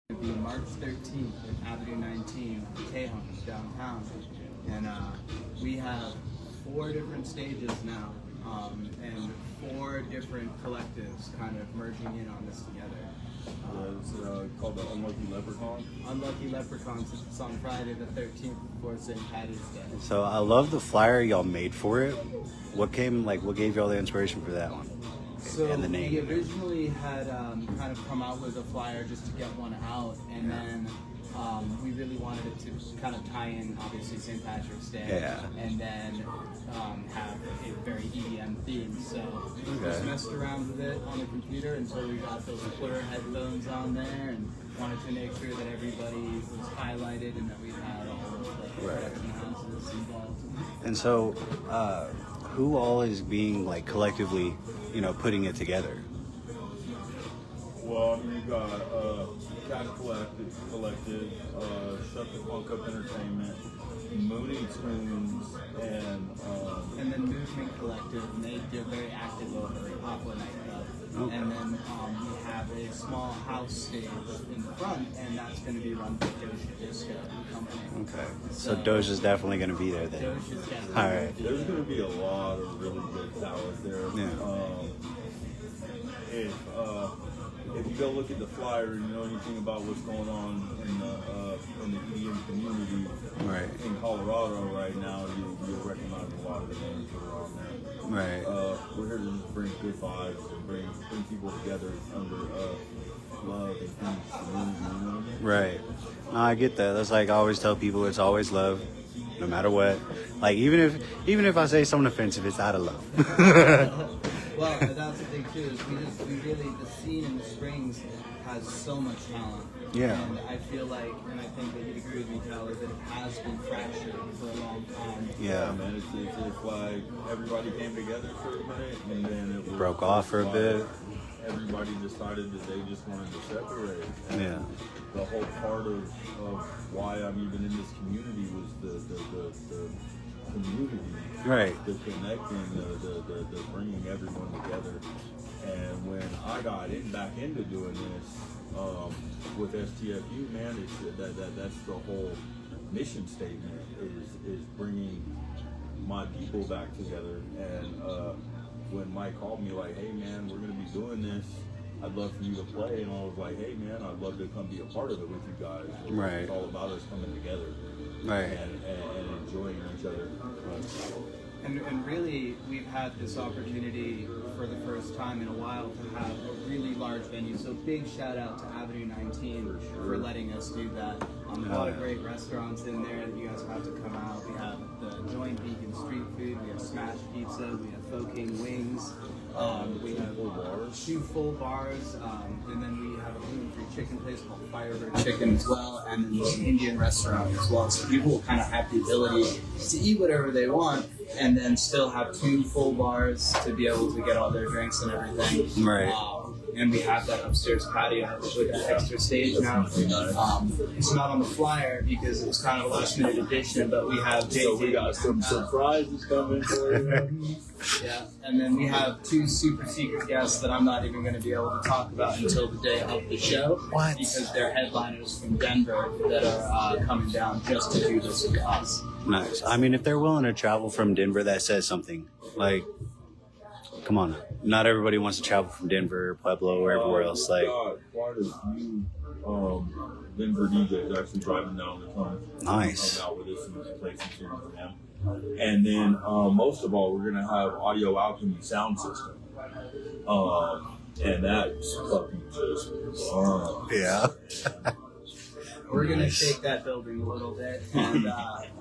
It'll be March 13th at Avenue 19, Tejon, downtown. And we have 4 different stages now, and 4 different collectives kind of merging in on this together. It's called the Unlucky Leprechaun. Unlucky Leprechaun, since it's on Friday the 13th before St. Patty's Day. So I love the flyer y'all made for it. What gave y'all the inspiration for that one? So and the name. we originally had kind of come out with a flyer just to get one out, and then we really wanted it to kind of tie in, obviously, St. Patrick's Day, and then have a very EDM theme. So we just messed around with it on the computer until we got those Blur headphones on there, and wanted to make sure that everybody was highlighted and that we had all of the production houses involved. And so, who all is being like collectively, putting it together? Well, you got Catch Collective, Shut the Funk Up Entertainment, Mooney Tunes, and then Movement Collective, and they're very active over at Aqua Nightclub. And then we have a small house stage in the front, and that's going to be run by Doja Disco Company. Okay, so Doja's definitely going to be there then. Doja's definitely. All right. There's going to be a lot of really good talent there. If you go look at the flyer and you know anything about what's going on in the EDM community in Colorado right now, you'll recognize a lot of the names that are on there. Right. We're here to just bring good vibes and bring people together under love and peace and unity, you know what I mean? Right. No, I get that. That's like I always tell people, it's always love, no matter what. Like even if I say something offensive, it's out of love. Well, that's the thing too, is we really, the scene in the Springs has so much talent. Yeah. And I feel like, and I think that you'd agree with me, Tyler, that it has been fractured for a long time. Yeah, man, it's like everybody came together for a minute and then it broke off for a bit. Everybody decided that they just wanted to separate. And the whole part of why I'm even in this community was the community. Right. The connecting, the bringing everyone together. And when I got back into doing this with STFU, man, that's the whole mission statement is bringing my people back together. And when Mike called me like, hey man, we're gonna be doing this, I'd love for you to play, and I was like, hey man, I'd love to come be a part of it with you guys. Right. It's all about us coming together. Right. And enjoying each other. And really, we've had this opportunity for the first time in a while to have a really large venue. So big shout out to Avenue 19 for letting us do that. A lot of great restaurants in there that you guys have to come out. We have the Joint Vegan Street Food, we have Smash Pizza, we have Faux King Wings. We have 2 full bars, and then we have a gluten-free chicken place called Firebird Chicken as well, and then there's an Indian restaurant as well. So people will kind of have the ability to eat whatever they want, and then still have 2 full bars to be able to get all their drinks and everything. Right. And we have that upstairs patio with an extra stage now. It's not on the flyer because it was kind of a last minute addition, but we have So we got some surprises coming for you. Yeah, and then we have 2 super secret guests that I'm not even going to be able to talk about until the day of the show. What? Because they're headliners from Denver that are coming down just to do this with us. Nice. I mean, if they're willing to travel from Denver, that says something. Like, come on. Not everybody wants to travel from Denver, Pueblo, or everywhere else. Like, quite a few Denver DJs actually driving down the tunnel. Nice. Hung out with us and play some tunes for them. And then most of all, we're gonna have Audio Alchemy sound system. And that's fucking just yeah. We're going to shake that building a little bit, and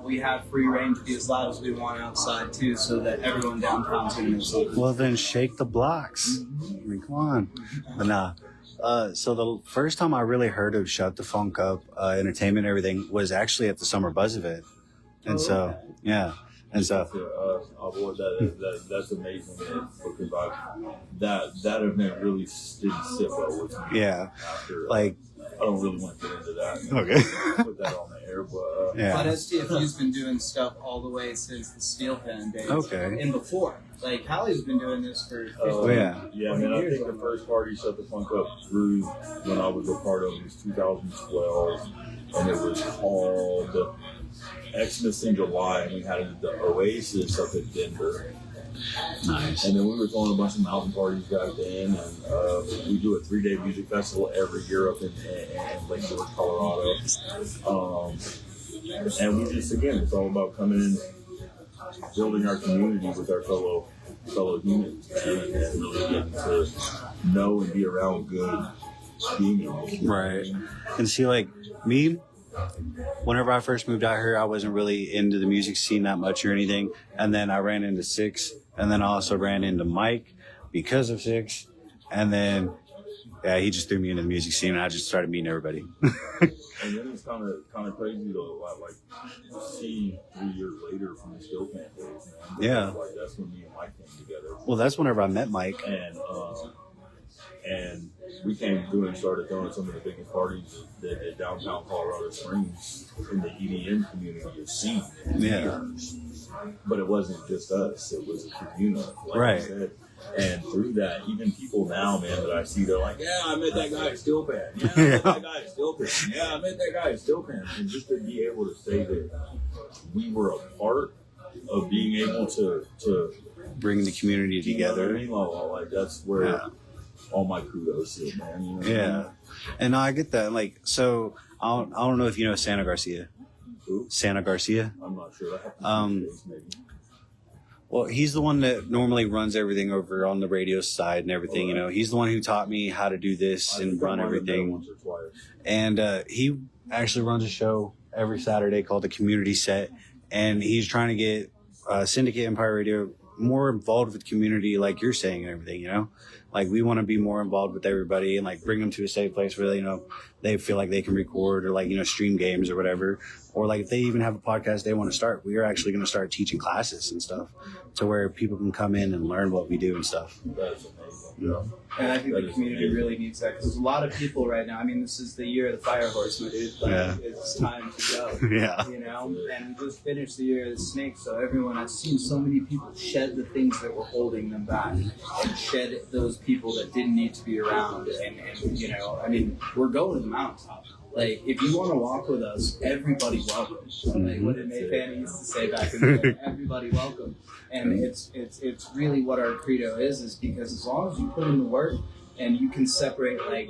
we have free reign to be as loud as we want outside, too, so that everyone downtown's going to know. Well, then shake the blocks. I mean, come on. But nah. So the first time I really heard of Shut the Funk Up, entertainment and everything was actually at the Summer Buzz event. And so, yeah. And so, that's amazing, man, because that event really didn't sit well with me. Yeah. After, like, I don't really want to get into that. Okay. put that on the air, but Yeah. But STFU's been doing stuff all the way since the Steel Pan days. Okay. And before. Like, Cali's been doing this for 15 Oh, yeah. Yeah, man, I think the first party Shut the Funk Up through when I was a part of it was 2012, and it was called Xmas in July, and we had the Oasis up in Denver. Nice. And then we were throwing a bunch of mountain parties back then, and we do a 3-day music festival every year up in Lake George, Colorado. And we just, again, it's all about coming in, building our community with our fellow humans, and really getting to know and be around good beings. Right. And see, like, me, whenever I first moved out here, I wasn't really into the music scene that much or anything. And then I ran into Six, and then I also ran into Mike because of Six. And then, yeah, he just threw me into the music scene, and I just started meeting everybody. And then it's kind of crazy to like see 3 years later from the Steel Pan days, man. Yeah. Like that's when me and Mike came together. Well, that's whenever I met Mike. And we came through and started throwing some of the biggest parties that downtown Colorado Springs in the EDM community has seen. Yeah. But it wasn't just us; it was a community, like Right. I said. And through that, even people now, man, that I see, they're like, "Yeah, I met that guy at Steel Pan. Yeah, I met that guy at Steel Pan. Yeah, I met that guy at Steel Pan." And just to be able to say that we were a part of being able to Bring the community together. You know what I mean? Like that's where all my kudos is, man. You know what I Yeah. mean? And I get that. Like, so I don't know if you know Santa Garcia. Who? Santa Garcia. I'm not sure. I have to see his face, maybe. Well, he's the one that normally runs everything over on the radio side and everything. You know, he's the one who taught me how to do this and run everything. Once or twice. And he actually runs a show every Saturday called The Community Set. And he's trying to get Syndicate Empire Radio more involved with community, like you're saying, and everything, you know? Like, we want to be more involved with everybody and, like, bring them to a safe place where, you know, they feel like they can record or, like, you know, stream games or whatever. Or, like, if they even have a podcast they want to start, we are actually going to start teaching classes and stuff to where people can come in and learn what we do and stuff. That's amazing. Yeah. And I think That the is community amazing. really needs that because there's a lot of people right now. I mean, this is the year of the fire horseman, dude. Like, Yeah. it's time to go. Yeah. You know, and we just finished the year of the snake, so everyone, I've seen so many people shed the things that were holding them back and shed those people that didn't need to be around. And you know, I mean, we're going to the mountaintop. Like, if you want to walk with us, everybody welcome. Like what did May Fanny used to say back in the day, everybody welcome. And it's really what our credo is because as long as you put in the work and you can separate, like,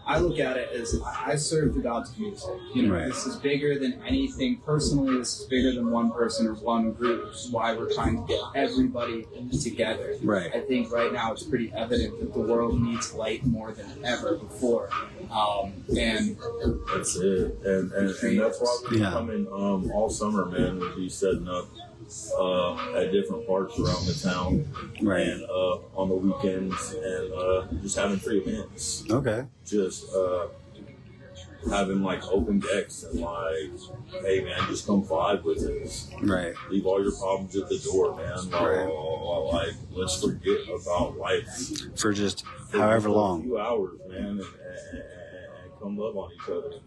I look at it as I serve the gods of music. You know, Right. This is bigger than anything personally. This is bigger than one person or one group, which is why we're trying to get everybody together. Right. I think right now it's pretty evident that the world needs light more than ever before. And That's it. And that's why we're Yeah. coming all summer, man. We'll be setting up at different parks around the town. Right. And on the weekends and just having free events. Okay. Just having like open decks and like, hey man, just come vibe with us. Right. Leave all your problems at the door, man. Like, let's forget about life For just for however a long. few hours, man, and come love on each other and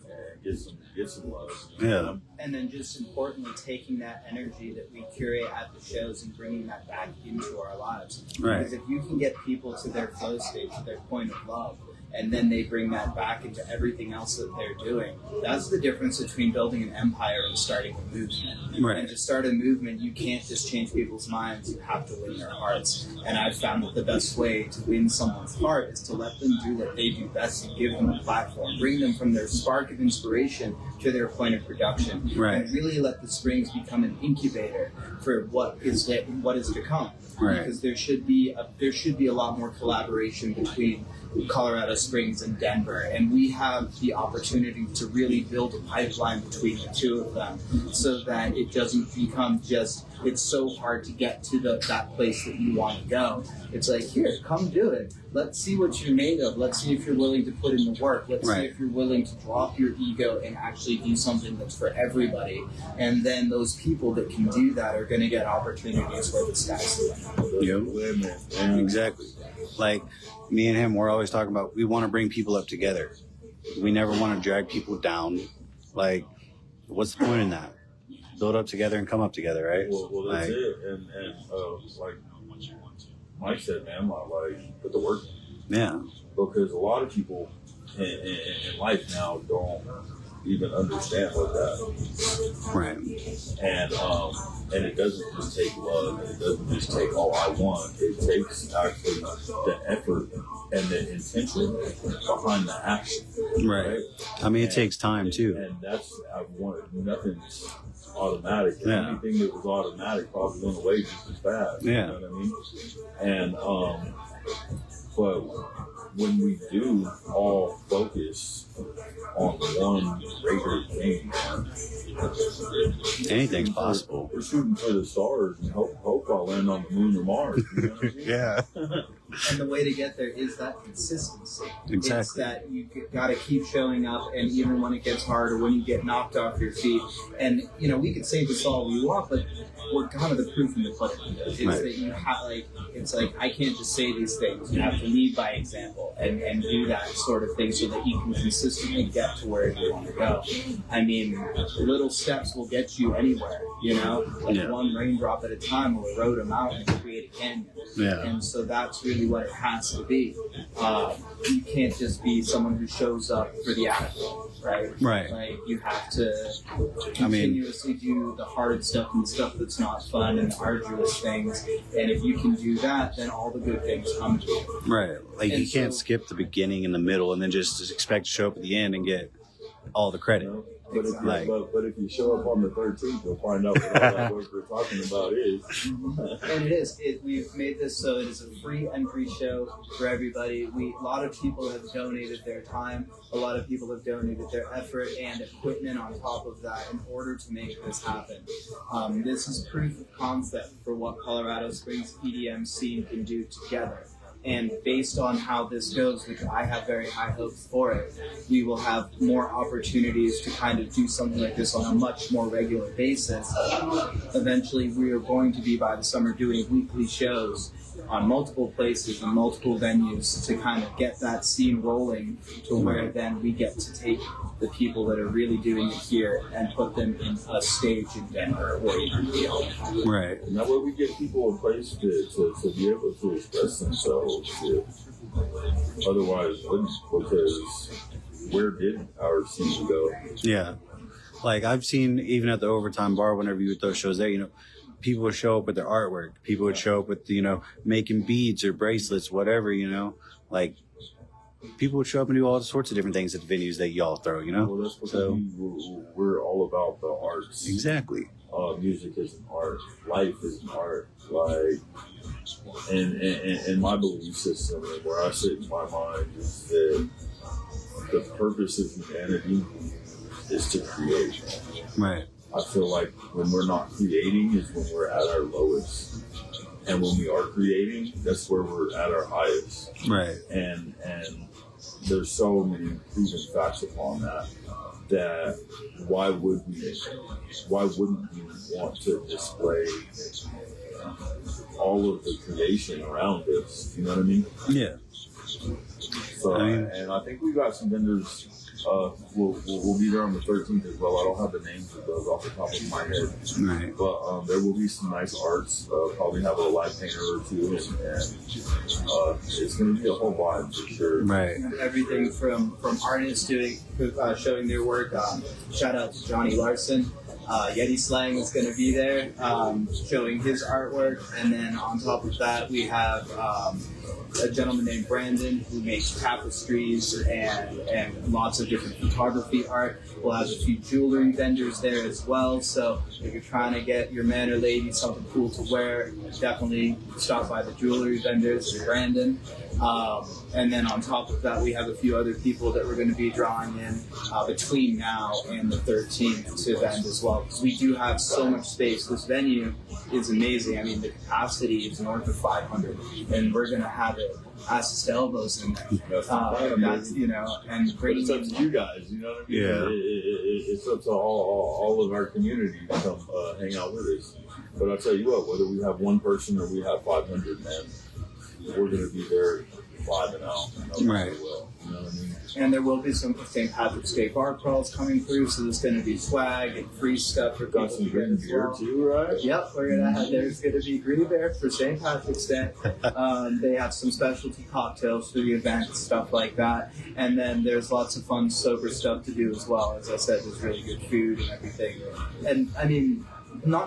get some love. You Yeah. know? And then just importantly, taking that energy that we curate at the shows and bringing that back into our lives. Right. Because if you can get people to their flow state, to their point of love, and then they bring that back into everything else that they're doing, that's the difference between building an empire and starting a movement. Right. And to start a movement, you can't just change people's minds, you have to win their hearts. And I've found that the best way to win someone's heart is to let them do what they do best and give them a platform. Bring them from their spark of inspiration to their point of production. Right. And really let the Springs become an incubator for what is to come. Right. Because there should be a lot more collaboration between Colorado Springs and Denver, and we have the opportunity to really build a pipeline between the two of them so that it doesn't become just, it's so hard to get to that place that you want to go. It's like, here, come do it. Let's see what you're made of. Let's see if you're willing to put in the work. Let's see Right. if you're willing to drop your ego and actually do something that's for everybody. And then those people that can do that are going to get opportunities where the sky's the limit. Yep. Women, man. Exactly. Like, me and him, we're always talking about we want to bring people up together. We never want to drag people down. Like, what's the point in that? Build up together and come up together, right? Well, that's it. And like Mike said, man, like put the work in. Yeah. Because a lot of people in life now don't even understand what that. Right. And it doesn't just take love. It doesn't just take, oh, I want. It takes actually the effort and the intention behind the action. Right. I mean, it takes time too. And that's, I wanted nothing's automatic. And Yeah. anything that was automatic probably went away just as fast. Yeah. You know what I mean? And, but when we do all focus on one greater thing, Anything's possible. We're shooting for the stars and hope I'll land on the moon or Mars. You know what I mean? Yeah. And the way to get there is that consistency. Exactly. It's that you got to keep showing up, and even when it gets hard or when you get knocked off your feet. And, you know, we could say this all we want, but we're kind of the proof in the pudding. It's Right. that you have, like, it's like, I can't just say these things. You have to lead by example and do that sort of thing so that you can consistently get to where you want to go. I mean, little steps will get you anywhere, you know? Like Yeah. one raindrop at a time will erode a mountain and create a canyon. Yeah. And so that's really what it has to be. You can't just be someone who shows up for the accolade, right? Right. Like, you have to continuously do the hard stuff and the stuff that's not fun and the arduous things. And if you can do that, then all the good things come to you. Right. Like, And you can't so- skip the beginning and the middle and then just expect to show up at the end and get all the credit. You know? But if, Like- but if you show up on the 13th, you'll find out what all that work we're talking about is. And it is. We've made this so it is a free entry show for everybody. A lot of people have donated their time. A lot of people have donated their effort and equipment on top of that in order to make this happen. This is proof of concept for what Colorado Springs EDM scene can do together. And based on how this goes, which I have very high hopes for it, we will have more opportunities to kind of do something like this on a much more regular basis. Eventually, we are going to be, by the summer, doing weekly shows on multiple places and multiple venues to kind of get that scene rolling to where then we get to take the people that are really doing it here and put them in a stage in Denver or even beyond. Right. And that way we give people a place to be able to express themselves. Otherwise, wouldn't, because where did our scene go? Yeah. Like, I've seen, even at the Overtime Bar, whenever you would throw shows there, you know, people would show up with their artwork. People would show up with, you know, making beads or bracelets, whatever, you know. Like, people would show up and do all sorts of different things at the venues that y'all throw, you know. Well, that's because So, we're all about the arts. exactly. Music is an art. Life is an art. Like, and my belief system and where I sit in my mind is that the purpose of humanity is to create. Right. I feel like when we're not creating is when we're at our lowest. And when we are creating, that's where we're at our highest. Right. And there's so many proven facts upon that why wouldn't we want to display all of the creation around us? You know what I mean? Yeah. So, I mean- and I think we got some vendors. We'll be there on the 13th as well. I don't have the names of those off the top of my head, Right. but there will be some nice arts. Probably have a live painter or two, and it's going to be a whole vibe for sure. Right. Everything from artists doing showing their work. Shout out to Johnny Larson. Yeti Slang is going to be there showing his artwork, and then on top of that we have a gentleman named Brandon who makes tapestries and lots of different photography art. We'll have a few jewelry vendors there as well, so if you're trying to get your man or lady something cool to wear, definitely stop by the jewelry vendors and Brandon. And then on top of that, we have a few other people that we're going to be drawing in between now and the 13th to vend as well, because we do have so much space. This venue is amazing. I mean, the capacity is north of 500, and we're going to have it asses to elbows in there. That's, you know, and But it's up to you guys, you know what I mean? Yeah. It's up to all of our community to come hang out with us. But I'll tell you what, whether we have one person or we have 500, man, we're going to be there vibing out. You know, Right. really well, you know what I mean? And there will be some St. Patrick's Day bar crawls coming through, so there's going to be swag and free stuff for people Got some to get green as beer well. too, right? Yep, there's going to be Green Bear for St. Patrick's Day. They have some specialty cocktails for the event, stuff like that. And then there's lots of fun, sober stuff to do as well. As I said, there's really good food and everything. And I mean,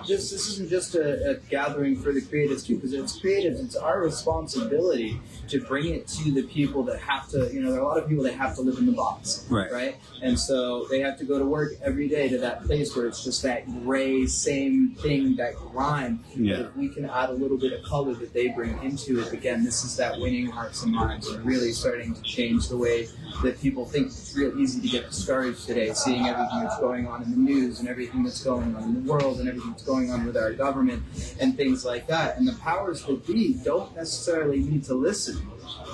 this isn't just a gathering for the creatives too, because it's creatives. It's our responsibility to bring it to the people that have to, there are a lot of people that have to live in the box, right? And so they have to go to work every day to that place where it's just that gray, same thing, that grind. Yeah. But if we can add a little bit of color that they bring into it, again, this is that winning hearts and minds and really starting to change the way that people think. It's real easy to get discouraged today, seeing everything that's going on in the news and everything that's going on in the world and everything that's going on with our government and things like that. And the powers that be don't necessarily need to listen.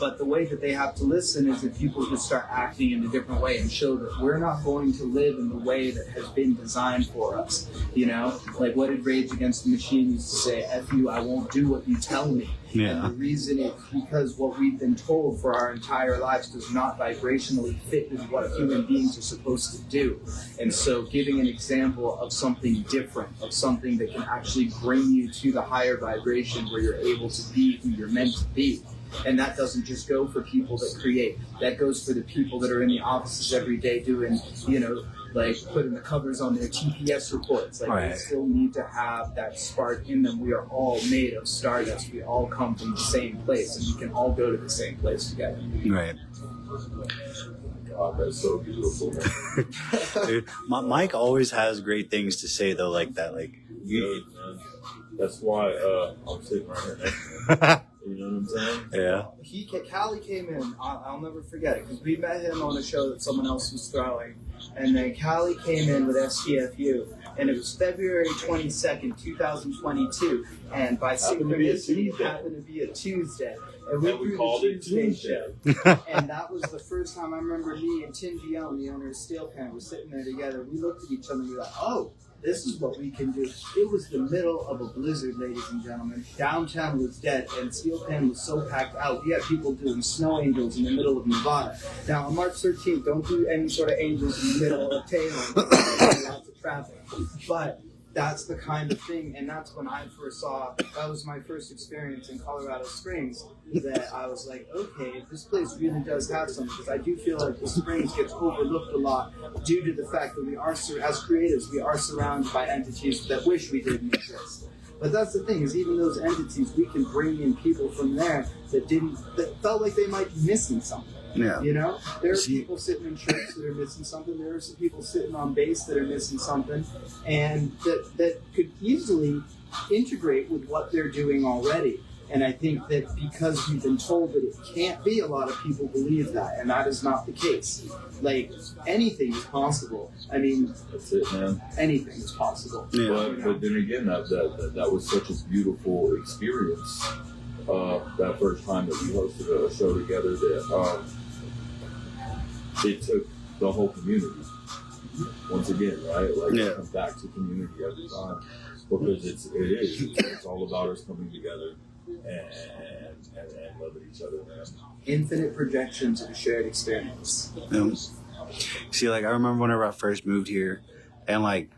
But the way that they have to listen is that people just start acting in a different way and show that we're not going to live in the way that has been designed for us. Like what did Rage Against the Machine used to say, F you, I won't do what you tell me. Yeah. And the reason is because what we've been told for our entire lives does not vibrationally fit with what human beings are supposed to do. And so giving an example of something different, of something that can actually bring you to the higher vibration where you're able to be who you're meant to be. And that doesn't just go for people that create. That goes for the people that are in the offices every day doing, like putting the covers on their TPS reports. Like they still need to have that spark in them. We are all made of stardust. We all come from the same place, and we can all go to the same place together. Right. God, that's so beautiful, man. Dude, Mike always has great things to say though, like that. Like Good, man. That's why I'm sitting right here next to him. You know what I'm saying? Yeah. Callie came in, I'll never forget it, because we met him on a show that someone else was throwing. And then Callie came in with STFU, and it was February 22nd, 2022. And by synchronicity, it happened to be a Tuesday. And we called it Tuesday. And that was the first time I remember me and Tim Dion, the owner of Steel Pan, were sitting there together. We looked at each other and we were like, oh, this is what we can do. It was the middle of a blizzard, ladies and gentlemen. Downtown was dead, and Steel Pan was so packed out. We had people doing snow angels in the middle of Nevada. Now, on March 13th, don't do any sort of angels in the middle of Taylor. Lots of traffic. But that's the kind of thing, and that's when I first saw, that was my first experience in Colorado Springs, that I was like, okay, this place really does have something, because I do feel like the Springs gets overlooked a lot due to the fact that we are, as creatives, we are surrounded by entities that wish we didn't exist. But that's the thing, is even those entities, we can bring in people from there that felt like they might be missing something. Yeah. There are people sitting in church that are missing something. There are some people sitting on base that are missing something, and that could easily integrate with what they're doing already. And I think that because we've been told that it can't be, a lot of people believe that, and that is not the case. Like, anything is possible. I mean, That's it, man. anything is possible. Yeah. But then again, that was such a beautiful experience. That first time that we hosted a show together, that it took the whole community. Once again, right? Like it comes back to community every time, because it's all about us coming together and loving each other, man. Infinite projections of a shared experience. See, like I remember whenever I first moved here, and like,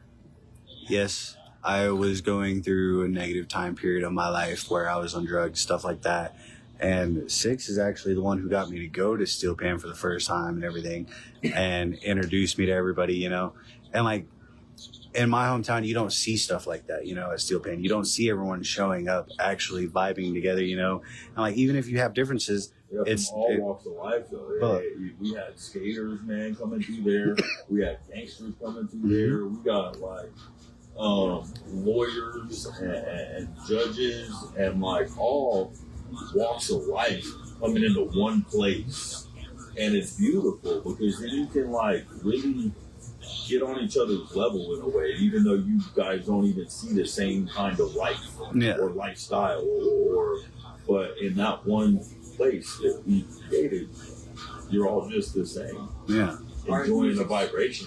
yes, I was going through a negative time period of my life where I was on drugs, stuff like that. And Six is actually the one who got me to go to Steel Pan for the first time and everything, and introduced me to everybody, And like in my hometown, you don't see stuff like that, at Steel Pan. You don't see everyone showing up, actually vibing together, And like even if you have differences, it's from all walks of life, though. We had skaters, man, coming through there. We had gangsters coming through there. We got like lawyers and judges and like all walks of life coming into one place, and it's beautiful because then you can like really get on each other's level in a way, even though you guys don't even see the same kind of life or lifestyle, but in that one place that we created, you're all just the same. Yeah, enjoying the vibration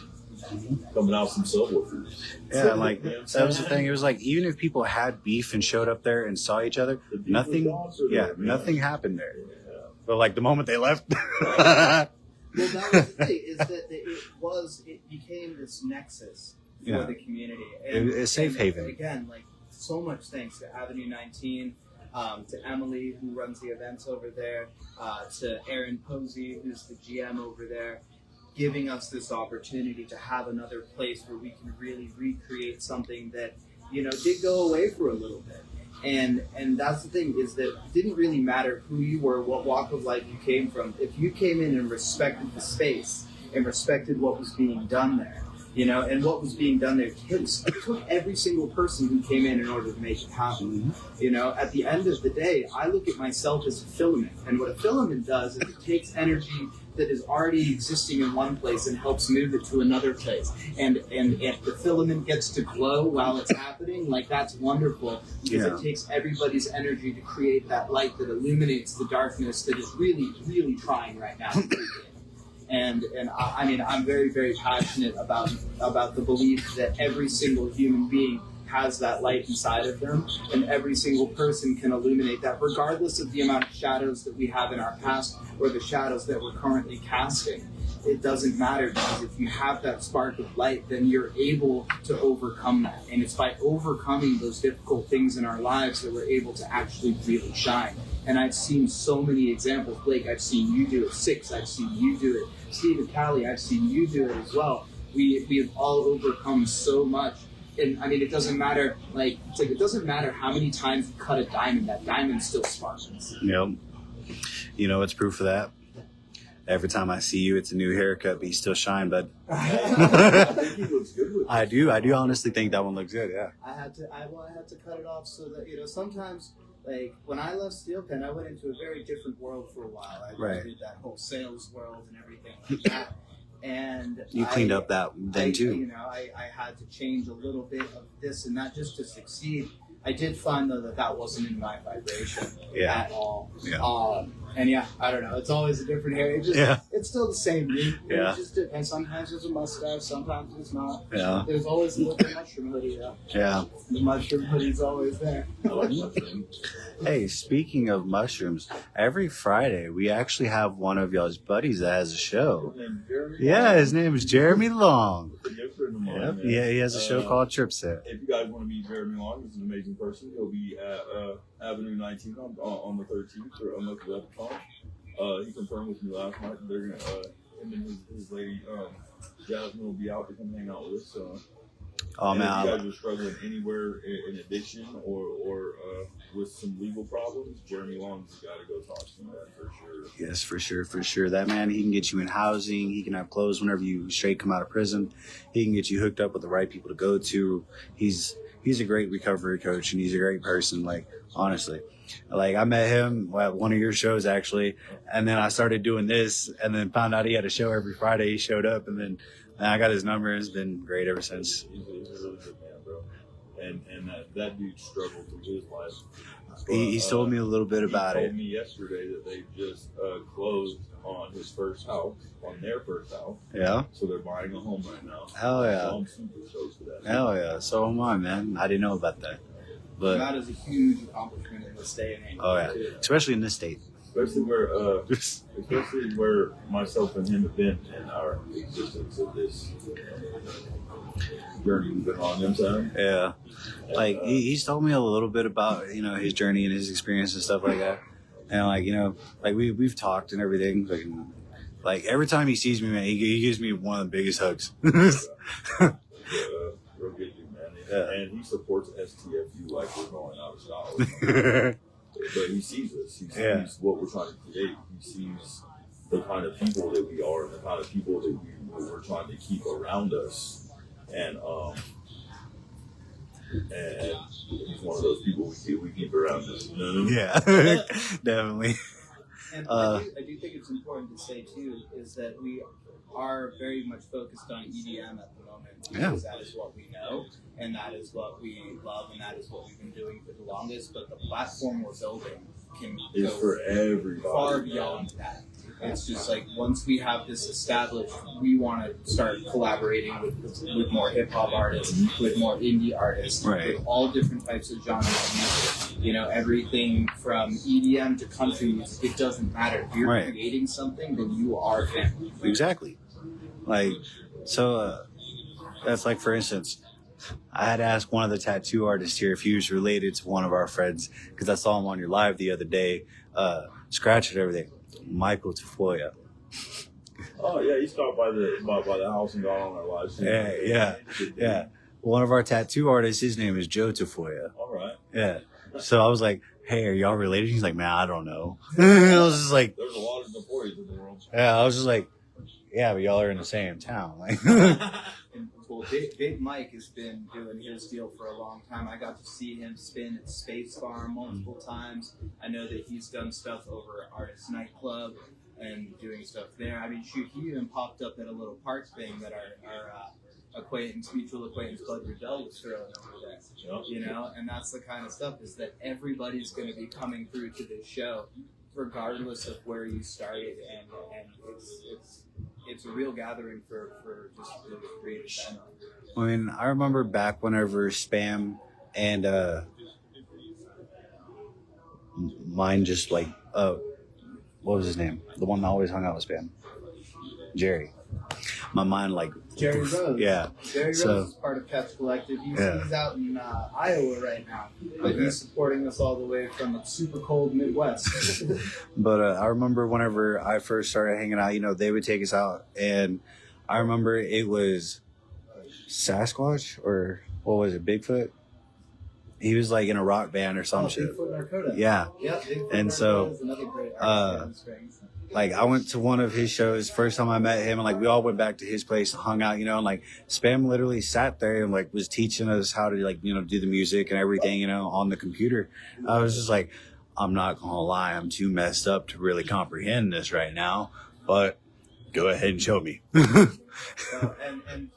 coming out some subwoofers. Yeah, like that was the thing. It was like even if people had beef and showed up there and saw each other, nothing happened there. But like the moment they left, Well, that was the thing, is that it became this nexus for the community. And, it's a safe haven. Again, like, so much thanks to Avenue 19, to Emily, who runs the events over there, to Aaron Posey, who's the GM over there, giving us this opportunity to have another place where we can really recreate something that, did go away for a little bit. And that's the thing, is that it didn't really matter who you were, what walk of life you came from. If you came in and respected the space and respected what was being done there, and what was being done there, it took every single person who came in order to make it happen. At the end of the day, I look at myself as a filament. And what a filament does is it takes energy that is already existing in one place and helps move it to another place. And if the filament gets to glow while it's happening, like, that's wonderful, because it takes everybody's energy to create that light that illuminates the darkness that is really, really trying right now. And I mean, I'm very, very passionate about the belief that every single human being has that light inside of them, and every single person can illuminate that, regardless of the amount of shadows that we have in our past or the shadows that we're currently casting. It doesn't matter, because if you have that spark of light, then you're able to overcome that. And it's by overcoming those difficult things in our lives that we're able to actually really shine. And I've seen so many examples. Blake, I've seen you do it. Six, I've seen you do it. Steve and Callie, I've seen you do it as well. We have all overcome so much. And I mean, it doesn't matter, it doesn't matter how many times you cut a diamond, that diamond still sparkles. Yep. You know what's proof of that? Every time I see you, it's a new haircut, but you still shine, bud. I think he looks good with it. I do honestly think that one looks good, yeah. I had to cut it off so that, sometimes, like, when I left Steel Pen, I went into a very different world for a while. I did that whole sales world and everything like that. And you cleaned up that then too. I had to change a little bit of this and that just to succeed. I did find, though, that wasn't in my vibration at all. Yeah. And I don't know. It's always a different hair. It's still the same, dude. Yeah. It just depends. Sometimes there's a mustache, sometimes it's not. Yeah. There's always a little mushroom hoodie, though. Yeah. The mushroom hoodie's always there. I like mushrooms. Hey, speaking of mushrooms, every Friday we actually have one of y'all's buddies that has a show. Yeah, his name is Jeremy Long. Yep. Yeah, he has a show called Trip Set. If you guys want to meet Jeremy Long, he's an amazing person. He'll be at Avenue 19 on the 13th for Unlucky Leprechaun. He confirmed with me last night that they're gonna him and his lady Jasmine will be out to come hang out with us. So, oh man, if you guys are struggling anywhere in addiction or with some legal problems, Jeremy Long's the guy to go talk to, man, for sure. Yes, for sure. That man, he can get you in housing. He can have clothes whenever you straight come out of prison. He can get you hooked up with the right people to go to. He's a great recovery coach, and he's a great person. Like, honestly, like, I met him at one of your shows actually, and then I started doing this, and then found out he had a show every Friday. He showed up, and then I got his number. It's been great ever since. He's a really good man, bro. And that dude struggled through his life. He's told me a little bit about He it. told me yesterday that they just closed on his first house, on their first house. Yeah. So they're buying a home right now. Hell yeah. So I'm super stoked for that. Hell yeah. So am I, man. I didn't know about that. But that is a huge accomplishment in this day and age. oh yeah, especially in this state. Especially where myself and him have been in our existence of this journey we've been on. You know what I'm saying? Yeah. Like, he's told me a little bit about, his journey and his experience and stuff like that. And like, we've talked and everything. Like every time he sees me, man, he gives me one of the biggest hugs. Real good dude, man. And he supports STFU like we're going out of style. But he sees us. He sees what we're trying to create. He sees the kind of people that we are and the kind of people that we're trying to keep around us. And he's one of those people we keep around us. You know what I mean? Yeah, definitely. And I do think it's important to say, too, is that we are very much focused on EDM at the moment, because that is what we know, and that is what we love, and that is what we've been doing for the longest. But the platform we're building can go for everybody, far beyond that. It's just like, once we have this established, we want to start collaborating with more hip hop artists, with more indie artists, right, with all different types of genres of music. everything from EDM to country music. It doesn't matter. If you're Right. creating something, then you are family. Exactly. Like, so that's like, for instance, I had to ask one of the tattoo artists here if he was related to one of our friends, because I saw him on your live the other day, scratching everything. Michael Tafoya. Oh yeah, he stopped by the house and got on our live stream. Yeah. One of our tattoo artists, his name is Joe Tafoya. All right. Yeah. So I was like, hey, are y'all related? He's like, man, I don't know. I was just like, there's a lot of Tafoyas in the world. Yeah, I was just like, yeah, but y'all are in the same town. Like, Well, Big Mike has been doing his deal for a long time. I got to see him spin at Space Farm multiple times. I know that he's done stuff over at Artist Nightclub and doing stuff there. I mean, shoot, he even popped up at a little park thing that our mutual acquaintance Bud Riddell was throwing over there. And that's the kind of stuff is that everybody's going to be coming through to this show, regardless of where you started, and it's a real gathering for just the creative family. I mean, I remember back whenever Spam and mine just like what was his name? The one that always hung out with Spam, Jerry. My mind like Jerry Rose. Yeah. Jerry Rose is part of Catch Collective. He's out in Iowa right now. But he's supporting us all the way from the super cold Midwest. But I remember whenever I first started hanging out, they would take us out. And I remember it was Sasquatch or what was it, Bigfoot? He was like in a rock band or some shit. Bigfoot Narcoda. Yeah. Bigfoot And Narcoda so, is another great artist. Like I went to one of his shows first time I met him, and like we all went back to his place and hung out, and like Spam literally sat there and like was teaching us how to like do the music and everything on the computer. I was just like, I'm not gonna lie, I'm too messed up to really comprehend this right now, but go ahead and show me. And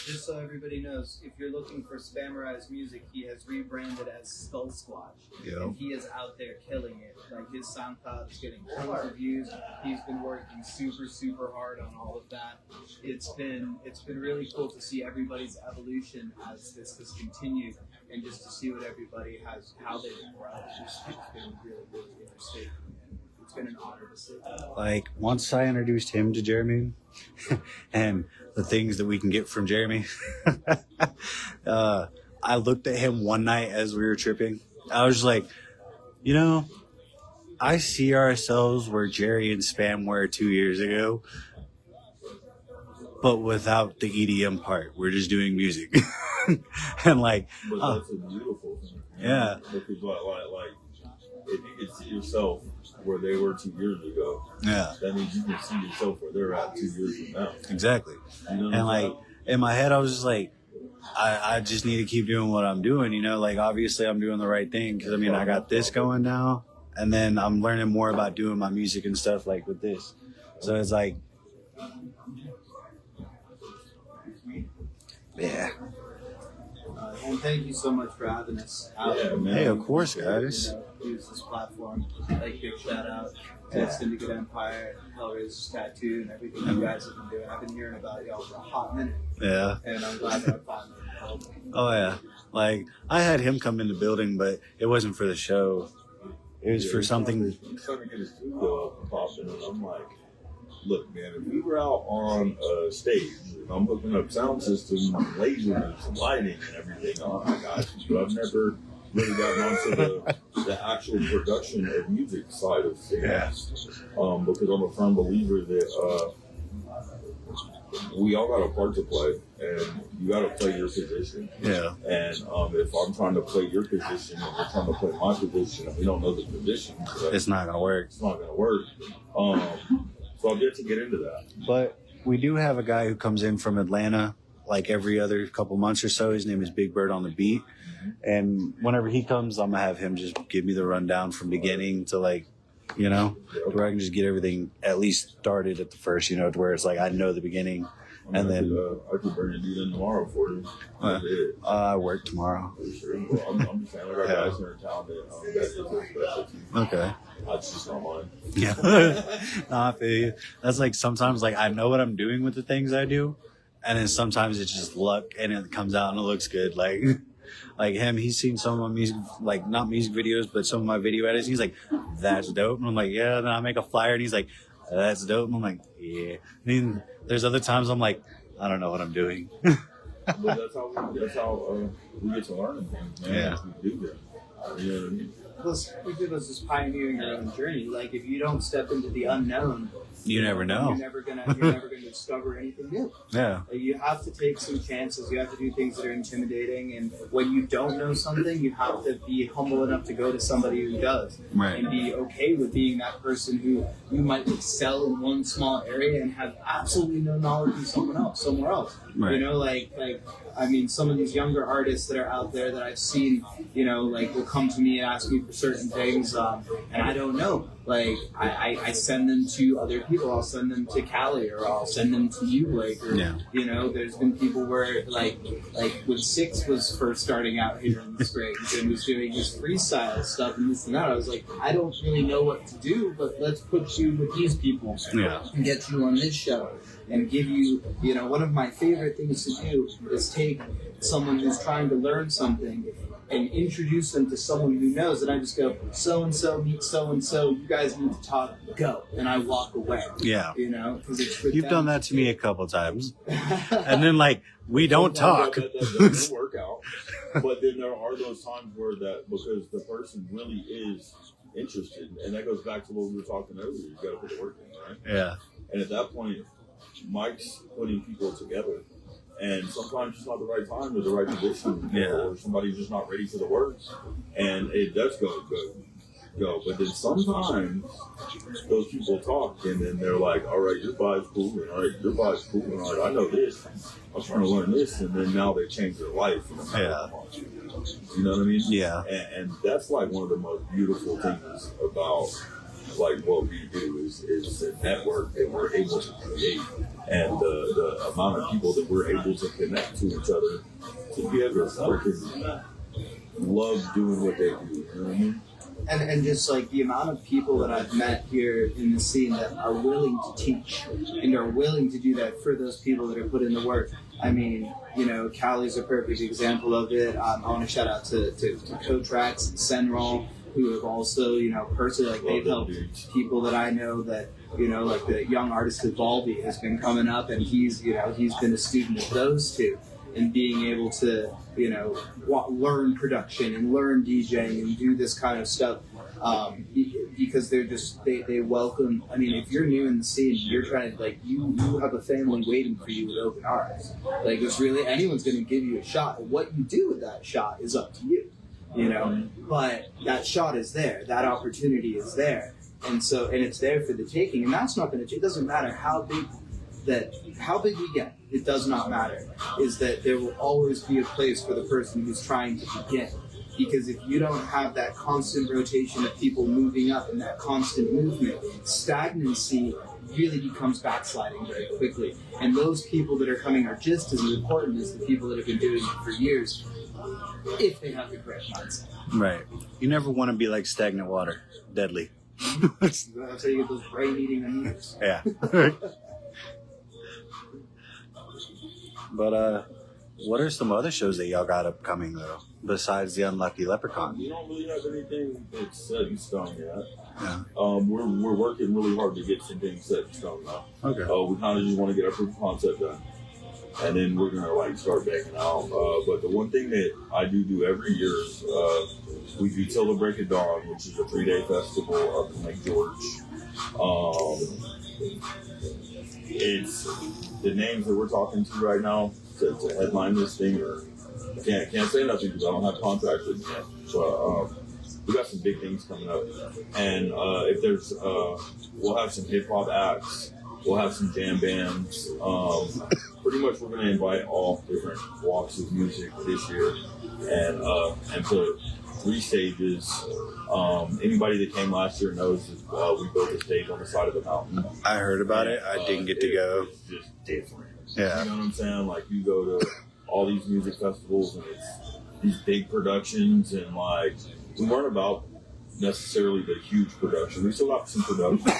just so everybody knows, if you're looking for Spammerai's music, he has rebranded as Skull Squatch. Yep. And he is out there killing it. Like his SoundCloud is getting tons of views. He's been working super, super hard on all of that. It's been really cool to see everybody's evolution as this has continued, and just to see what everybody has, how they've grown. It's been really, really interesting. It's been an honor to see that. Like once I introduced him to Jeremy and the things that we can get from Jeremy, I looked at him one night as we were tripping. I was just like, I see ourselves where Jerry and Spam were 2 years ago, but without the EDM part. We're just doing music. And like, but that's a beautiful thing. Yeah. Because like if you can see yourself where they were 2 years ago, that means you can see yourself where they're at 2 years from now. Exactly. And like in my head, I was just like, I just need to keep doing what I'm doing. Like obviously I'm doing the right thing because I got this going now, and then I'm learning more about doing my music and stuff like with this. So it's like, yeah. And thank you so much for having us out. Yeah, man. Hey, of course, guys. Use this platform. Like, big shout out to Syndicate Empire, Hellraiser's Tattoo, and everything you guys have been doing. I've been hearing about y'all for a hot minute. Yeah. And I'm glad that I finally helped. Oh, yeah. Like, I had him come in the building, but it wasn't for the show. It was for something. He's starting to get his studio up and popping, and I'm like, look, man, if we were out on a stage, if I'm hooking up sound systems, lasers, and lighting, and everything, I got you. But I've never really gotten onto the actual production of music side of things. Yeah. Because I'm a firm believer that we all got a part to play, and you got to play your position. Yeah. And if I'm trying to play your position and you're trying to play my position, and we don't know the position, It's not going to work. it's not going to work. So I've yet to get into that. But we do have a guy who comes in from Atlanta like every other couple months or so. His name is Big Bird on the Beat. And whenever he comes, I'm going to have him just give me the rundown from beginning to like, where I can just get everything at least started at the first, to where it's like I know the beginning. And then I could bring a dude in tomorrow for you. I work tomorrow. Sure. Well, I'm just saying, I got guys here in town that that's their specialty. Okay. That's just not mine. Yeah. Nah, I feel you. That's like sometimes like I know what I'm doing with the things I do, and then sometimes it's just luck and it comes out and it looks good. Like like him, he's seen some of my music, like not music videos, but some of my video edits. He's like, "That's dope," and I'm like, "Yeah." And then I make a flyer, and he's like, "That's dope," and I'm like, "Yeah." And then there's other times I'm like, "I don't know what I'm doing." But that's how we get to learn things, man. Yeah. We do that. You know what I mean? Plus, think of us as pioneering your own journey. Like, if you don't step into the unknown, You never know. You're never gonna discover anything new. Yeah. Like, you have to take some chances. You have to do things that are intimidating. And when you don't know something, you have to be humble enough to go to somebody who does, Right. and be okay with being that person who you might excel in one small area and have absolutely no knowledge in somewhere else. Right. You know, like I mean, some of these younger artists that are out there that I've seen, you know, like will come to me and ask me for certain things, and I don't know. Like, I send them to other people. I'll send them to Cali, or I'll send them to you, like, or, Yeah. you know, there's been people where, like when Six was first starting out here in the Springs and was doing his freestyle stuff and this and that, I was like, I don't really know what to do, but let's put you with these people and get you on this show and give you, you know, one of my favorite things to do is take someone who's trying to learn something and introduce them to someone who knows, and I just go, so-and-so meet so-and-so, you guys need to talk, go, and I walk away. Yeah. You know, because it's for You've them done that to me a couple times. And then, like, we don't Sometimes talk. That doesn't work out. But then there are those times where that, because the person really is interested, and that goes back to what we were talking earlier, you got to put the work in, right? Yeah. And at that point, Mike's putting people together. And sometimes it's not the right time or the right position, or somebody's just not ready for the work, and it does go. But then sometimes those people talk, and then they're like, "All right, your vibe's cool, and all right, your vibe's cool, and all right, I know this. I'm trying to learn this," and then now they change their life. Yeah. You know what I mean? Yeah. And that's like one of the most beautiful things about like what we do is the network that we're able to create, and the amount of people that we're able to connect to each other to be able to freaking love doing what they do. You know what I mean? And just like the amount of people that I've met here in the scene that are willing to teach and are willing to do that for those people that are put in the work. I mean, you know, Cali's a perfect example of it. I want to shout out to Cotrax and Senrol, who have also, you know, personally, like, they've helped people that I know that, you know, like the young artist Vivaldi has been coming up, and he's been a student of those two, and being able to, you know, learn production and learn DJing and do this kind of stuff, because they welcome. I mean, if you're new in the scene, you're trying to, like, you have a family waiting for you with open arms. Like, it's really, anyone's going to give you a shot. What you do with that shot is up to you. You know, but that shot is there, that opportunity is there, and it's there for the taking, and that's not going to. It doesn't matter how big we get. It does not matter. Is that there will always be a place for the person who's trying to begin, because if you don't have that constant rotation of people moving up and that constant movement, stagnancy really becomes backsliding very quickly. And those people that are coming are just as important as the people that have been doing it for years, if they have the correct mindset. Right. You never want to be like stagnant water. Deadly. That's how you get those brain-eating amoebas. Yeah. But what are some other shows that y'all got upcoming, though, besides the Unlucky Leprechaun? We don't really have anything that's set in stone yet. Yeah. We're working really hard to get some things set in stone now. Okay. We kind of just want to get our proof of concept done, and then we're gonna like start banging out. But the one thing that I do every year is we do Till the Break of Dawn, which is a 3-day festival up in Lake George. It's the names that we're talking to right now to headline this thing, or can't say nothing because I don't have contracts with them yet. So we got some big things coming up, and if there's we'll have some hip hop acts, we'll have some jam bands. Pretty much we're going to invite all different walks of music this year, and put 3 stages. Anybody that came last year knows that we built a stage on the side of the mountain. I heard about it. I didn't get to go. It's just different. Yeah. You know what I'm saying? Like, you go to all these music festivals and it's these big productions, and like, we weren't about necessarily the huge production. We still got some production,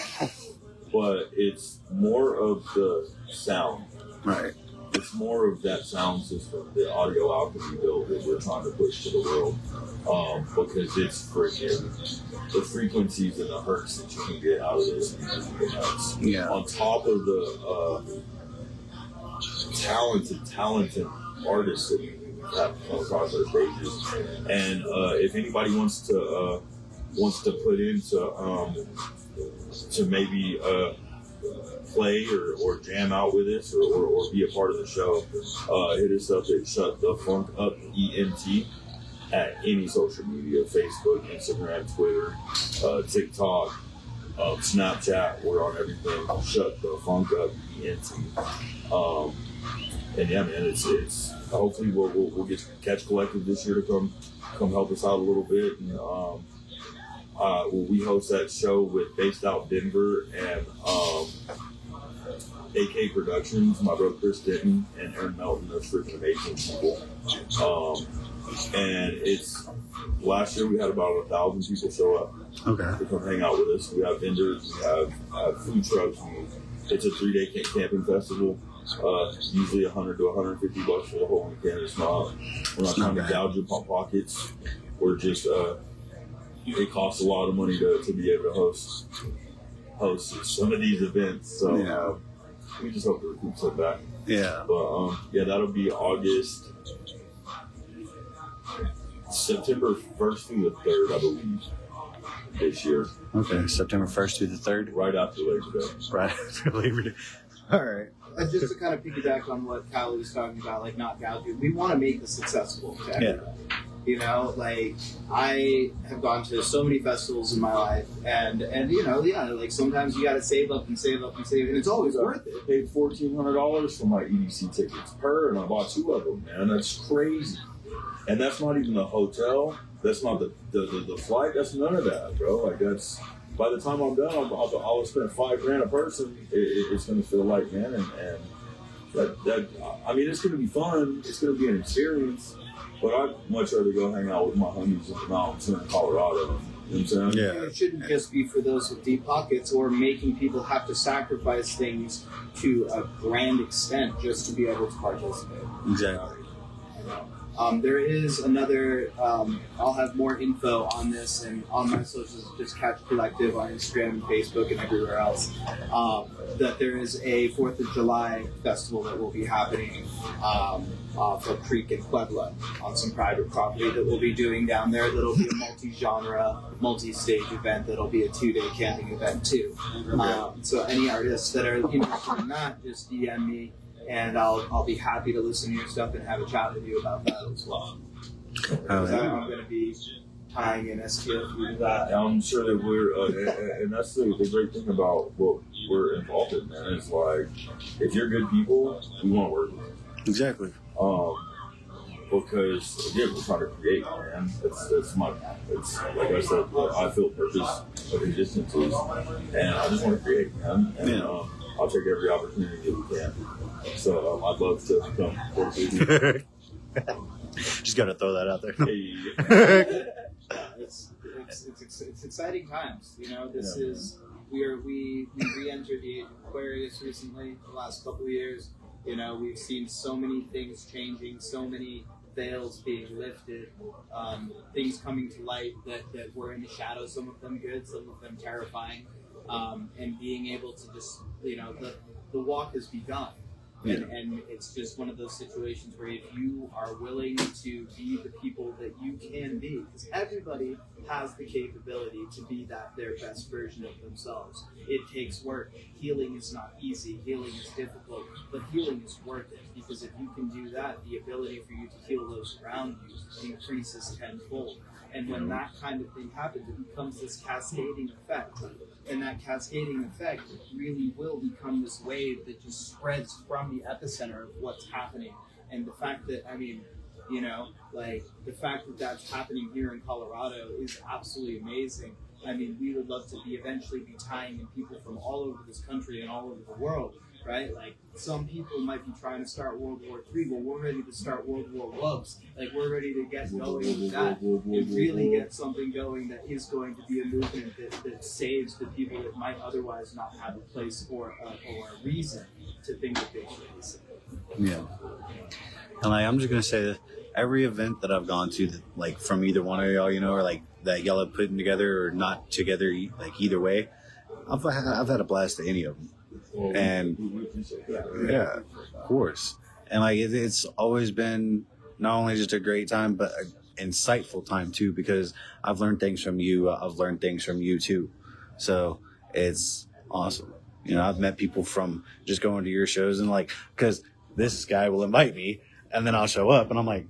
but it's more of the sound. Right. it's more of that sound system, the audio alchemy build that we're trying to push to the world, because it's freaking the frequencies and the hertz that you can get out of this is nuts. Yeah. On top of the talented artists that we have come across our stages, and if anybody wants to put into to maybe play or jam out with us or be a part of the show, hit us up at Shut the Funk Up ENT at any social media, Facebook, Instagram, Twitter, TikTok, Snapchat. We're on everything. Shut the Funk Up ENT. And yeah, man, it's hopefully we'll get Catch Collective this year to come help us out a little bit, and we host that show based out Denver and AK Productions, my brother Chris Denton and Aaron Melton. They're freaking amazing people. And it's last year we had about 1,000 people show up to come hang out with us. We have vendors, we have food trucks. It's a 3-day camping festival. Usually $100 to $150 for the whole weekend. We're not trying to gouge your pockets. We're just it costs a lot of money to be able to host some of these events. So we just hope to recoup some back. Yeah. But that'll be September 1st through the 3rd, I believe, this year. Okay, September 1st through the 3rd? Right after Labor Day. Right after Labor Day. All right. And just to kind of piggyback on what Kyle was talking about, like not gouging, we want to make this accessible to everybody. You know, like I have gone to so many festivals in my life, and you know, like sometimes you got to save up, and it's always worth it. I paid $1,400 for my EDC tickets per, and I bought 2 of them. Man, that's crazy. And that's not even the hotel. That's not the flight. That's none of that, bro. Like that's. By the time I'm done, I'll spend $5,000 a person. It's going to feel like, man, and that. I mean, it's going to be fun. It's going to be an experience. But I'd much rather go hang out with my homies in the mountains in Colorado. You know what I'm saying? Yeah. It shouldn't just be for those with deep pockets or making people have to sacrifice things to a grand extent just to be able to participate. Exactly. There is another, I'll have more info on this and on my socials, just Catch Collective on Instagram, Facebook, and everywhere else, that there is a 4th of July festival that will be happening off of Creek in Puebla on some private property that we'll be doing down there. That'll be a multi-genre, multi-stage event. That'll be a 2-day camping event too. So any artists that are interested in that, just DM me. And I'll be happy to listen to your stuff and have a chat with you about that as well. I'm going to be tying in STF with that. I'm sure that we're, and that's the great thing about what we're involved in, man. It's like, if you're good people, we want to work with you. Exactly. Because again, we're trying to create, man. It's like I said, I feel purpose of existence is, and I just want to create, man. And I'll take every opportunity that we can. So I'd love to come work with you. Just got to throw that out there. Hey. It's exciting times. You know, this is we re-entered the age of Aquarius recently. The last couple of years, you know, we've seen so many things changing, so many veils being lifted, things coming to light that were in the shadows. Some of them good, some of them terrifying, and being able to just, you know, the walk has begun. And it's just one of those situations where if you are willing to be the people that you can be, because everybody has the capability to be their best version of themselves. It takes work. Healing is not easy. Healing is difficult, but healing is worth it, because if you can do that, the ability for you to heal those around you increases tenfold. And when that kind of thing happens, it becomes this cascading effect. And that cascading effect really will become this wave that just spreads from the epicenter of what's happening. And the fact that, I mean, you know, like the fact that that's happening here in Colorado is absolutely amazing. I mean, we would love to eventually be tying in people from all over this country and all over the world, right? Like some people might be trying to start World War III. Well, we're ready to start World War Loves. Like we're ready to get going with that and really get something going that is going to be a movement that saves the people that might otherwise not have a place or a reason to think that they should be saved. Yeah. And like, I'm just gonna say that every event that I've gone to, like from either one of y'all, you know, or like that y'all have put together or not together, like either way, I've had a blast at any of them. And yeah, of course. And like it's always been not only just a great time, but an insightful time too, because I've learned things from you. I've learned things from you too. So it's awesome. You know, I've met people from just going to your shows and like, because this guy will invite me and then I'll show up and I'm like,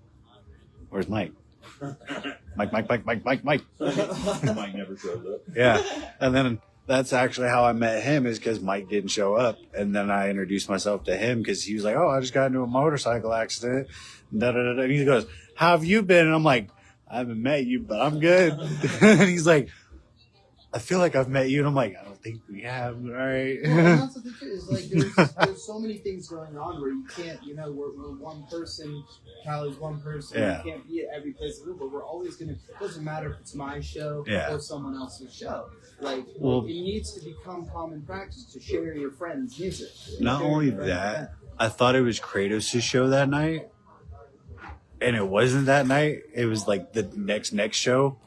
where's Mike? Mike. Mike never shows up. Yeah. And then that's actually how I met him, is because Mike didn't show up. And then I introduced myself to him because he was like, oh, I just got into a motorcycle accident. And he goes, how have you been? And I'm like, I haven't met you, but I'm good. And he's like, I feel like I've met you. And I'm like, I don't think we have. All right. Well, and that's the thing too, is like there's so many things going on where you can't, you know, we're one person, Callie's one person, Yeah. we can't be at every place, but we're always gonna. It doesn't matter if it's my show or someone else's show. Like, it needs to become common practice to share your friends' music. Not only that, I thought it was Kratos' show that night, and it wasn't that night. It was like the next show.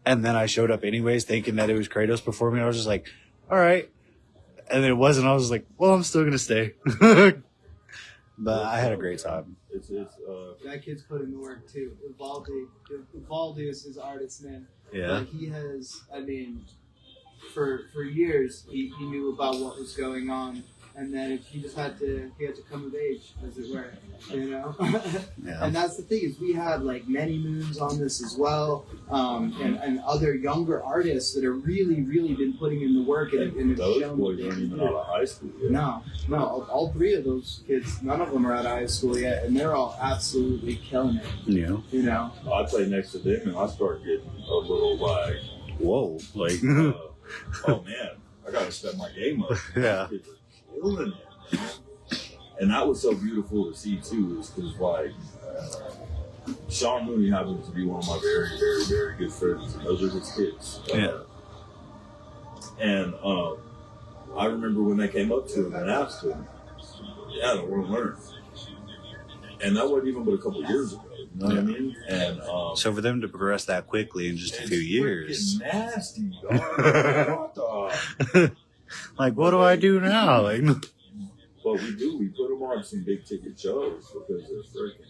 And then I showed up anyways, thinking that it was Kratos performing. I was just like, all right. And then it wasn't. I was like, well, I'm still going to stay. But I had a great time. That kid's put in the work too. Uvalde is his artist name. Yeah. But he has, I mean, for years, he knew about what was going on. And then he had to come of age, as it were, you know? Yeah. And that's the thing, is we had like many moons on this as well, and other younger artists that are really, really been putting in the work and those shown boys aren't even out of high school yet. No, all three of those kids, none of them are out of high school yet, and they're all absolutely killing it. Yeah. You know? I play next to them and I start getting a little like, whoa. Like, oh man, I gotta step my game up. Yeah. And that was so beautiful to see too, is because like Sean Mooney happens to be one of my very, very, very good friends, and those are his kids. And I remember when they came up to him and asked him, "Yeah, we're gonna learn," and that wasn't even but a couple of years ago. You know what I mean? And so for them to progress that quickly in just a few years, nasty, dog. Like, what do I do now? Like, but we do. We put them on some big ticket shows because they're freaking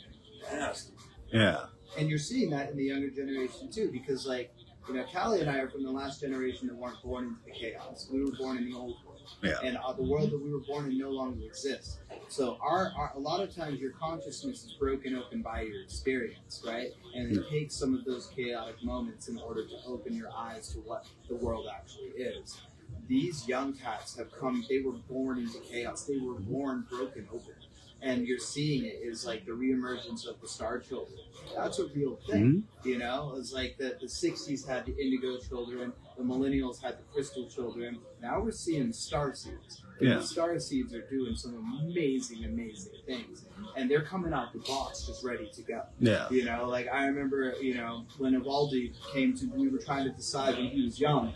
nasty. Yeah. And you're seeing that in the younger generation too, because like, you know, Callie and I are from the last generation that weren't born into the chaos. We were born in the old world. Yeah. And the world that we were born in no longer exists. So a lot of times your consciousness is broken open by your experience, right? And it takes some of those chaotic moments in order to open your eyes to what the world actually is. These young cats have come, they were born into chaos. They were born broken open. And you're seeing it is like the reemergence of the Star Children. That's a real thing, you know? It's like the 60s had the Indigo Children, the Millennials had the Crystal Children. Now we're seeing Star Seeds. Yeah. The Star Seeds are doing some amazing, amazing things. And they're coming out the box just ready to go. Yeah. You know, like I remember, you know, when Uvalde came to, we were trying to decide when he was young,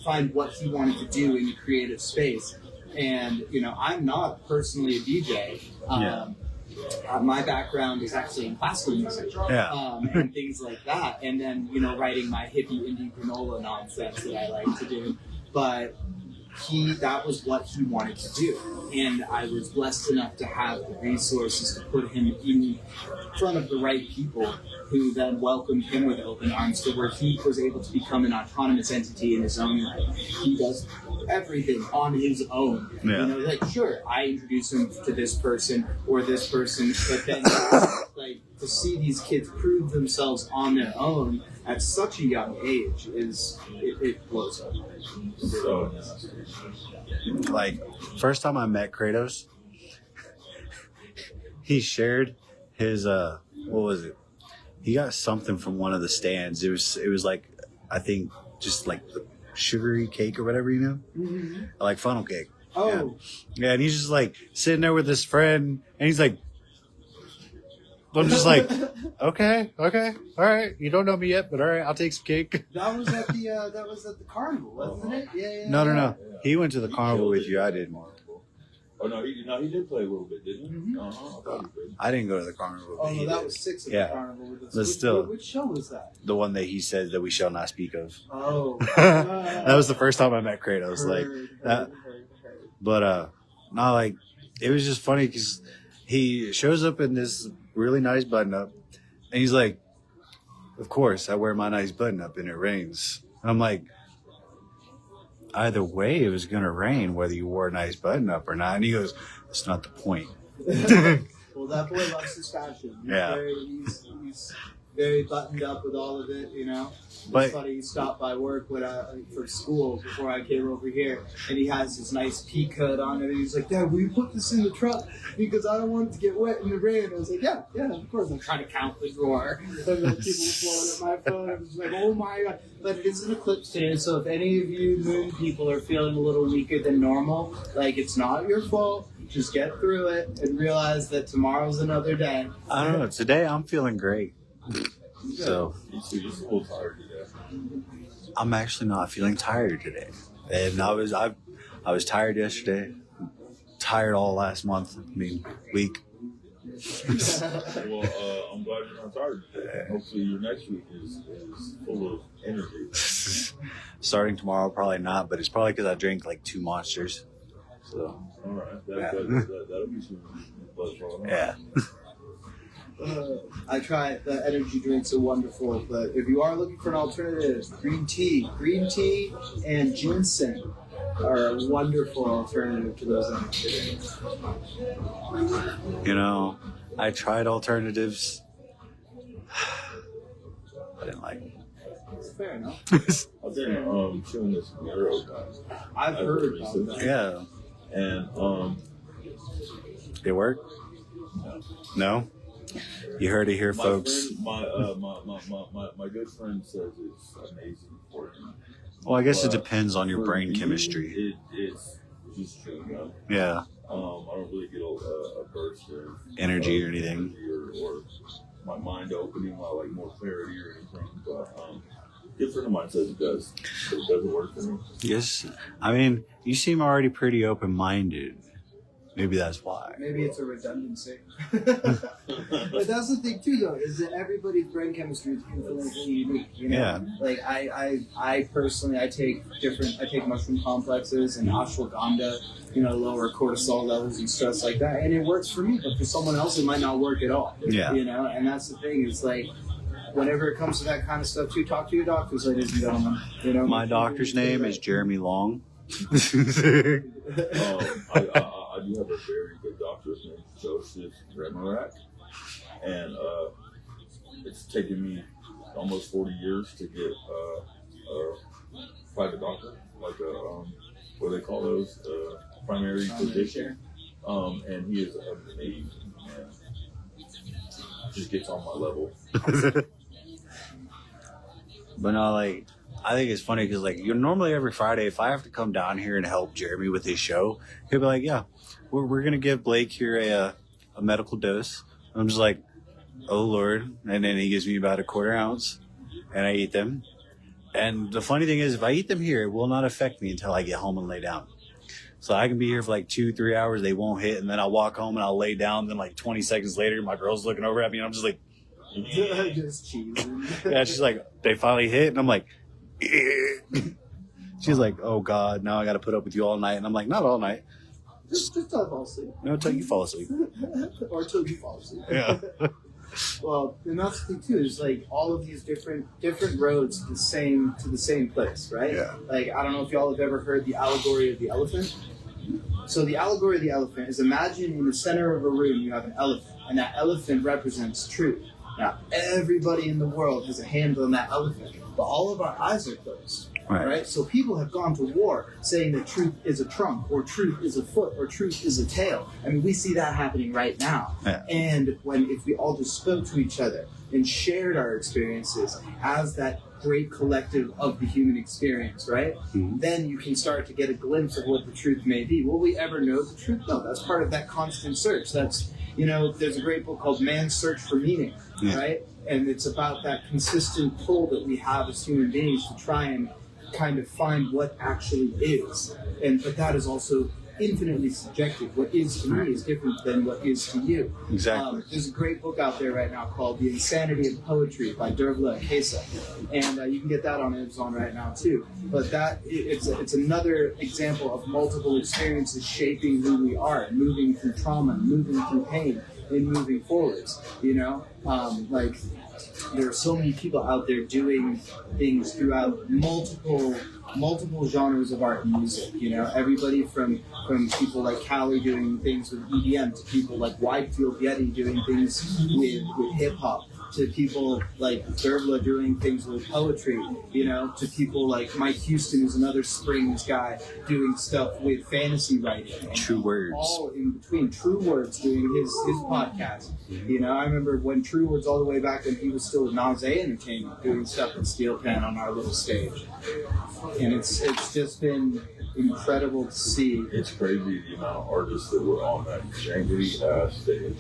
find what he wanted to do in the creative space. And, you know, I'm not personally a DJ. My background is actually in classical music and things like that. And then, you know, writing my hippie indie granola nonsense that I like to do. But that was what he wanted to do. And I was blessed enough to have the resources to put him in front of the right people who then welcomed him with open arms to where he was able to become an autonomous entity in his own right. He does everything on his own. Yeah. You know, like, sure, I introduce him to this person or this person, but then like to see these kids prove themselves on their own at such a young age it blows up. So, like, first time I met Kratos, he shared his what was it? He got something from one of the stands. It was like, I think just like the sugary cake or whatever, you know? Mm-hmm. Like funnel cake. Oh. Yeah, and he's just like sitting there with his friend and he's like, I'm just like, okay, all right. You don't know me yet, but all right, I'll take some cake. That was at the carnival, wasn't it? Yeah. No. He went to the carnival with you. I didn't. Oh no, he did play a little bit, didn't he? Mhm. I thought he did. I didn't go to the carnival. Oh but he no, that did. was 6 at Yeah. the carnival with us. But still- Which show was that? The one that he said that we shall not speak of. Oh. That was the first time I met Kratos. Like, Heard. but no, like it was just funny because he shows up in this really nice button up, and he's like, "Of course, I wear my nice button up, and it rains." And I'm like, "Either way, it was gonna rain whether you wore a nice button up or not." And he goes, "That's not the point." Well, that boy loves his fashion. Yeah. He's very buttoned up with all of it, you know. But- It's funny, he stopped by work for school before I came over here, and he has his nice peak hood on, and he's like, "Dad, will you put this in the truck? Because I don't want it to get wet in the rain." I was like, yeah, of course. I'm trying to count the drawer. And then people were blowing up my phone. I was like, oh my God. But it is an eclipse today, so if any of you moon people are feeling a little weaker than normal, like, it's not your fault. Just get through it and realize that tomorrow's another day. I don't know. Today I'm feeling great. So He's a little tired today. I'm actually not feeling tired today. And I was tired yesterday. Tired all last month. I mean, week. Well, I'm glad you're not tired today. Hopefully your next week is full of energy. Starting tomorrow, probably not, but it's probably because I drank like 2 Monsters. So All right, that'll be some fun. yeah. I tried the energy drinks are wonderful, but if you are looking for an alternative, green tea and ginseng are a wonderful alternative to those energy drinks. You know, I tried alternatives. I didn't like them. It's fair enough. I've been chewing this Euro guy. I've heard about that. Yeah. And It work? No? You heard it here, my folks. friend, my good friend says it's amazing for you. Well, I guess it But depends on your for brain me, chemistry. It's just chewing gum. Yeah. I don't really get a burst of Energy or anything. or my mind opening, like more clarity or anything. But good friend of mine says it does. It doesn't work for me. Yes. I mean, you seem already pretty open-minded. Maybe that's why. Maybe it's a redundancy. But that's the thing too, though, is that everybody's brain chemistry is infinitely unique. You know? Yeah. Like I personally, I take mushroom complexes and ashwagandha, you know, lower cortisol levels and stress like that, and it works for me. But for someone else, it might not work at all. Yeah. You know, and that's the thing. Is like, whenever it comes to that kind of stuff, too, talk to your doctors, ladies and gentlemen. You know, My doctor's name is Jeremy Long. I do have a very good doctor named Joseph Remarak, and it's taken me almost 40 years to get a private doctor, like a what do they call those, primary physician, and he is amazing, man. Just gets on my level. But no, like, I think it's funny because, like, normally every Friday, if I have to come down here and help Jeremy with his show, he'll be like, yeah, we're going to give Blake here a medical dose. I'm just like, oh, Lord. And then he gives me about a quarter ounce, and I eat them. And the funny thing is, if I eat them here, it will not affect me until I get home and lay down. So I can be here for like 2-3 hours, they won't hit, and then I'll walk home and I'll lay down. Then like 20 seconds later, my girl's looking over at me, and I'm just like, just cheesing. yeah, she's like, they finally hit, and I'm like, she's like, oh God, now I got to put up with you all night. And I'm like, not all night. Just till I fall asleep. No, until you fall asleep. Or till you fall asleep. Yeah. Well, and that's the thing too. Is like all of these different roads to the same place, right? Yeah. Like I don't know if y'all have ever heard the allegory of the elephant. So the allegory of the elephant is, imagine in the center of a room you have an elephant, and that elephant represents truth. Now everybody in the world has a handle on that elephant, but all of our eyes are closed. Right. So people have gone to war saying that truth is a trunk, or truth is a foot, or truth is a tail. I mean, we see that happening right now. Yeah. And if we all just spoke to each other and shared our experiences as that great collective of the human experience, right? Mm-hmm. Then you can start to get a glimpse of what the truth may be. Will we ever know the truth? No, that's part of that constant search. That's, you know, there's a great book called Man's Search for Meaning, right? And it's about that consistent pull that we have as human beings to try and kind of find what actually is, but that is also infinitely subjective. What is to me is different than what is to you. Exactly. There's a great book out there right now called The Insanity of Poetry by Dervla and Kesa, and you can get that on Amazon right now too. But it's another example of multiple experiences shaping who we are, moving through trauma, moving through pain, and moving forwards. Like there are so many people out there doing things throughout multiple genres of art and music. Everybody from people like Cali doing things with EDM to people like Widefield Yeti doing things with hip hop, to people like Dervla doing things with poetry, to people like Mike Houston, who's another Springs guy, doing stuff with fantasy writing. And True Words. All in between. True Words doing his podcast. I remember when True Words, all the way back when he was still with Nausea Entertainment, doing stuff with Steel Pan on our little stage. And it's just been incredible to see. It's crazy the amount of artists that were on that janky ass stage.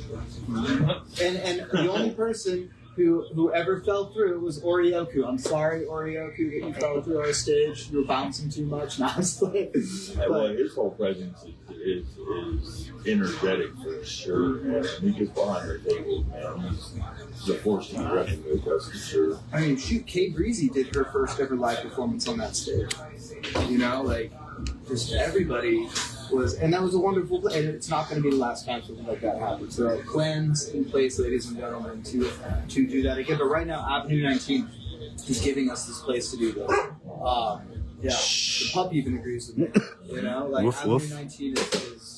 And the only person who ever fell through was Orioku. I'm sorry, Orioku, that you fell through our stage. You were bouncing too much. Well, his whole presence is energetic for sure. And Mika's behind the table, man. He's a force to be reckoned with, that's for sure. I mean, shoot, Kay Breezy did her first ever live performance on that stage. Just everybody was, and that was a wonderful play. And it's not going to be the last time something like that happens. There are plans in place, ladies and gentlemen, to do that again. But right now, Avenue 19 is giving us this place to do this. The pup even agrees with me. Woof, Avenue woof. 19 is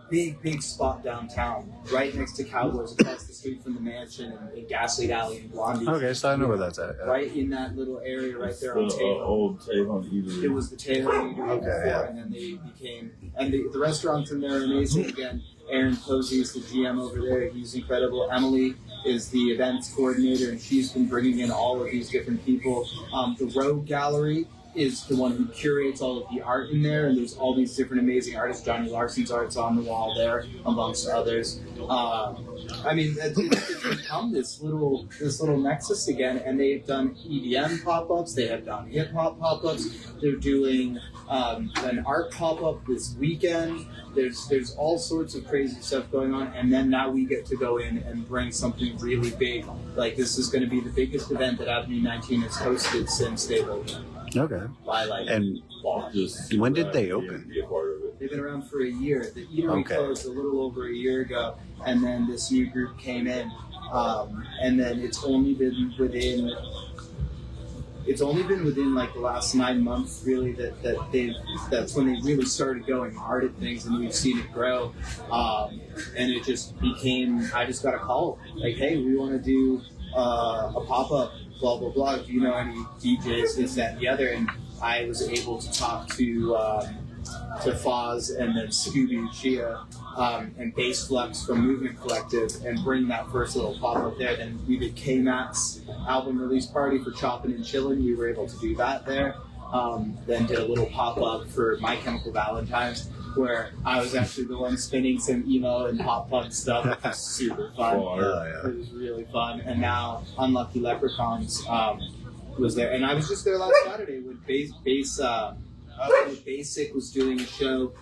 big spot downtown, right next to Cowboys, across the street from the mansion and Gaslight Alley and Blondie. Okay, so I know where that's at. Yeah. Right in that little area right there on The Taylor. old Tehon Eatery. It was the Taylor Eatery Okay, before, yeah. and then they became, and the restaurants in there are amazing. Again, Aaron Posey is the GM over there. He's incredible. Emily is the events coordinator, and she's been bringing in all of these different people. The Rogue Gallery is the one who curates all of the art in there, and there's all these different amazing artists. Johnny Larson's art's on the wall there, amongst others. It's become this little nexus again, and they've done EDM pop-ups, they have done hip-hop pop-ups, they're doing an art pop-up this weekend. There's all sorts of crazy stuff going on, and then now we get to go in and bring something really big. Like, this is going to be the biggest event that Avenue 19 has hosted since they've opened. Okay. And when did they open? Be a part of it. they've been around for a year. The eatery Okay. closed a little over a year ago, and then this new group came in, and then it's only been within like the last 9 months really that's when they really started going hard at things, and we've seen it grow, and it just became, I just got a call like, hey, we want to do a pop-up, blah blah blah, do you know any DJs, this, that, and the other? And I was able to talk to Foz and then Scooby and Chia and Bass Flux from Movement Collective and bring that first little pop-up there. Then we did K-Mac's album release party for Choppin' and Chillin'. We were able to do that there. Then did a little pop-up for My Chemical Valentine's, where I was actually the one spinning some emo and pop-punk stuff, which was super fun. It was really fun. And now Unlucky Leprechauns was there. And I was just there last Saturday with Basic was doing a show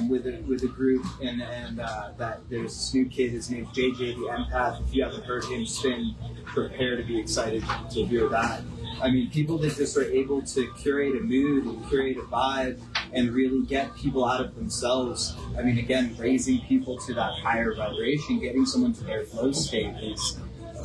with a group, and that there's this new kid, his name's JJ the Empath. If you haven't heard him spin, prepare to be excited to hear that. I mean, people that just are able to curate a mood and curate a vibe and really get people out of themselves. I mean, again, raising people to that higher vibration, getting someone to their flow state is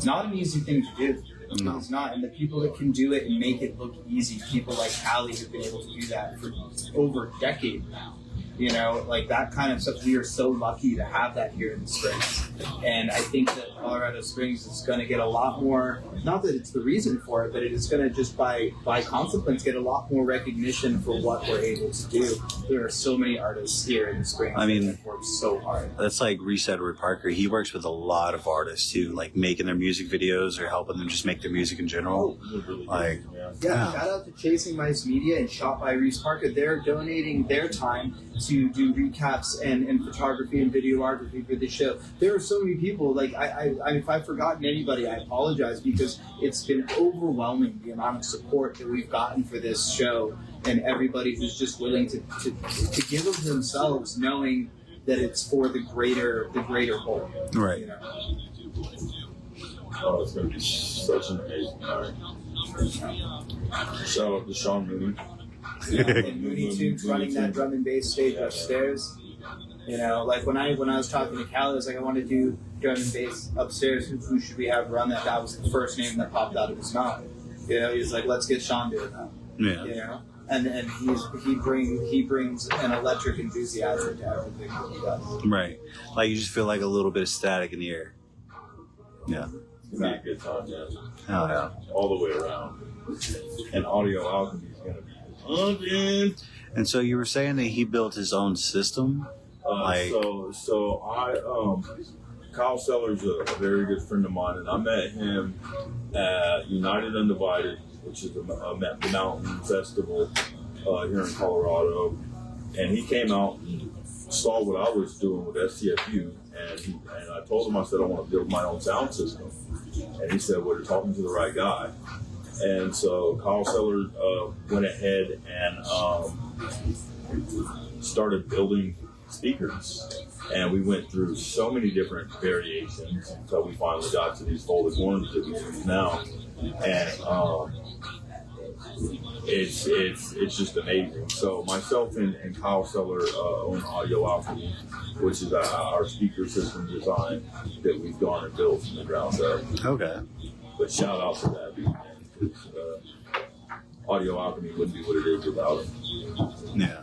not an easy thing to do. No. It's not, and the people that can do it and make it look easy, people like Callie who've been able to do that for over a decade now. You know, like that kind of stuff. We are so lucky to have that here in the Springs. And I think that Colorado Springs is going to get a lot more, not that it's the reason for it, but it is going to just by consequence get a lot more recognition for what we're able to do. There are so many artists here in the Springs that work so hard. That's like Reese Edward Parker. He works with a lot of artists too, like making their music videos or helping them just make their music in general. Like, yeah, shout out to Chasing Mice Media and Shot by Reese Parker. They're donating their time to do recaps and photography and videography for the show. There are so many people, like, I if I've forgotten anybody, I apologize, because it's been overwhelming the amount of support that we've gotten for this show and everybody who's just willing to give of themselves, knowing that it's for the greater whole. Right. You know? Oh, it's going to be such an amazing night. Shout out to Sean Mooney. And Mooney Tunes running that drum and bass stage upstairs. You know, like when I was talking to Cal, I was like, I want to do drum and bass upstairs. Who should we have run that? That was the first name that popped out of his mouth. You know, he's like, let's get Sean doing that. Yeah. You know, and he brings an electric enthusiasm to everything that he does. Right. Like you just feel like a little bit of static in the air. Yeah. It's going to be a good time, yeah. Oh yeah. All the way around. And Audio Alchemy is going to be pumping. And so you were saying that he built his own system? So Kyle Seller's a very good friend of mine, and I met him at United Undivided, which is a mountain festival here in Colorado. And he came out and saw what I was doing with STFU, and I told him, I said, I want to build my own sound system. And he said, well, you're talking to the right guy. And so Kyle Seller went ahead and started building speakers. And we went through so many different variations until we finally got to these folded horns that we use now. And it's just amazing. So myself and Kyle Seller own Audio Alchemy, which is our speaker system design that we've gone and built from the ground up. Okay. But shout out to that dude, man. Audio Alchemy wouldn't be what it is without him. Yeah.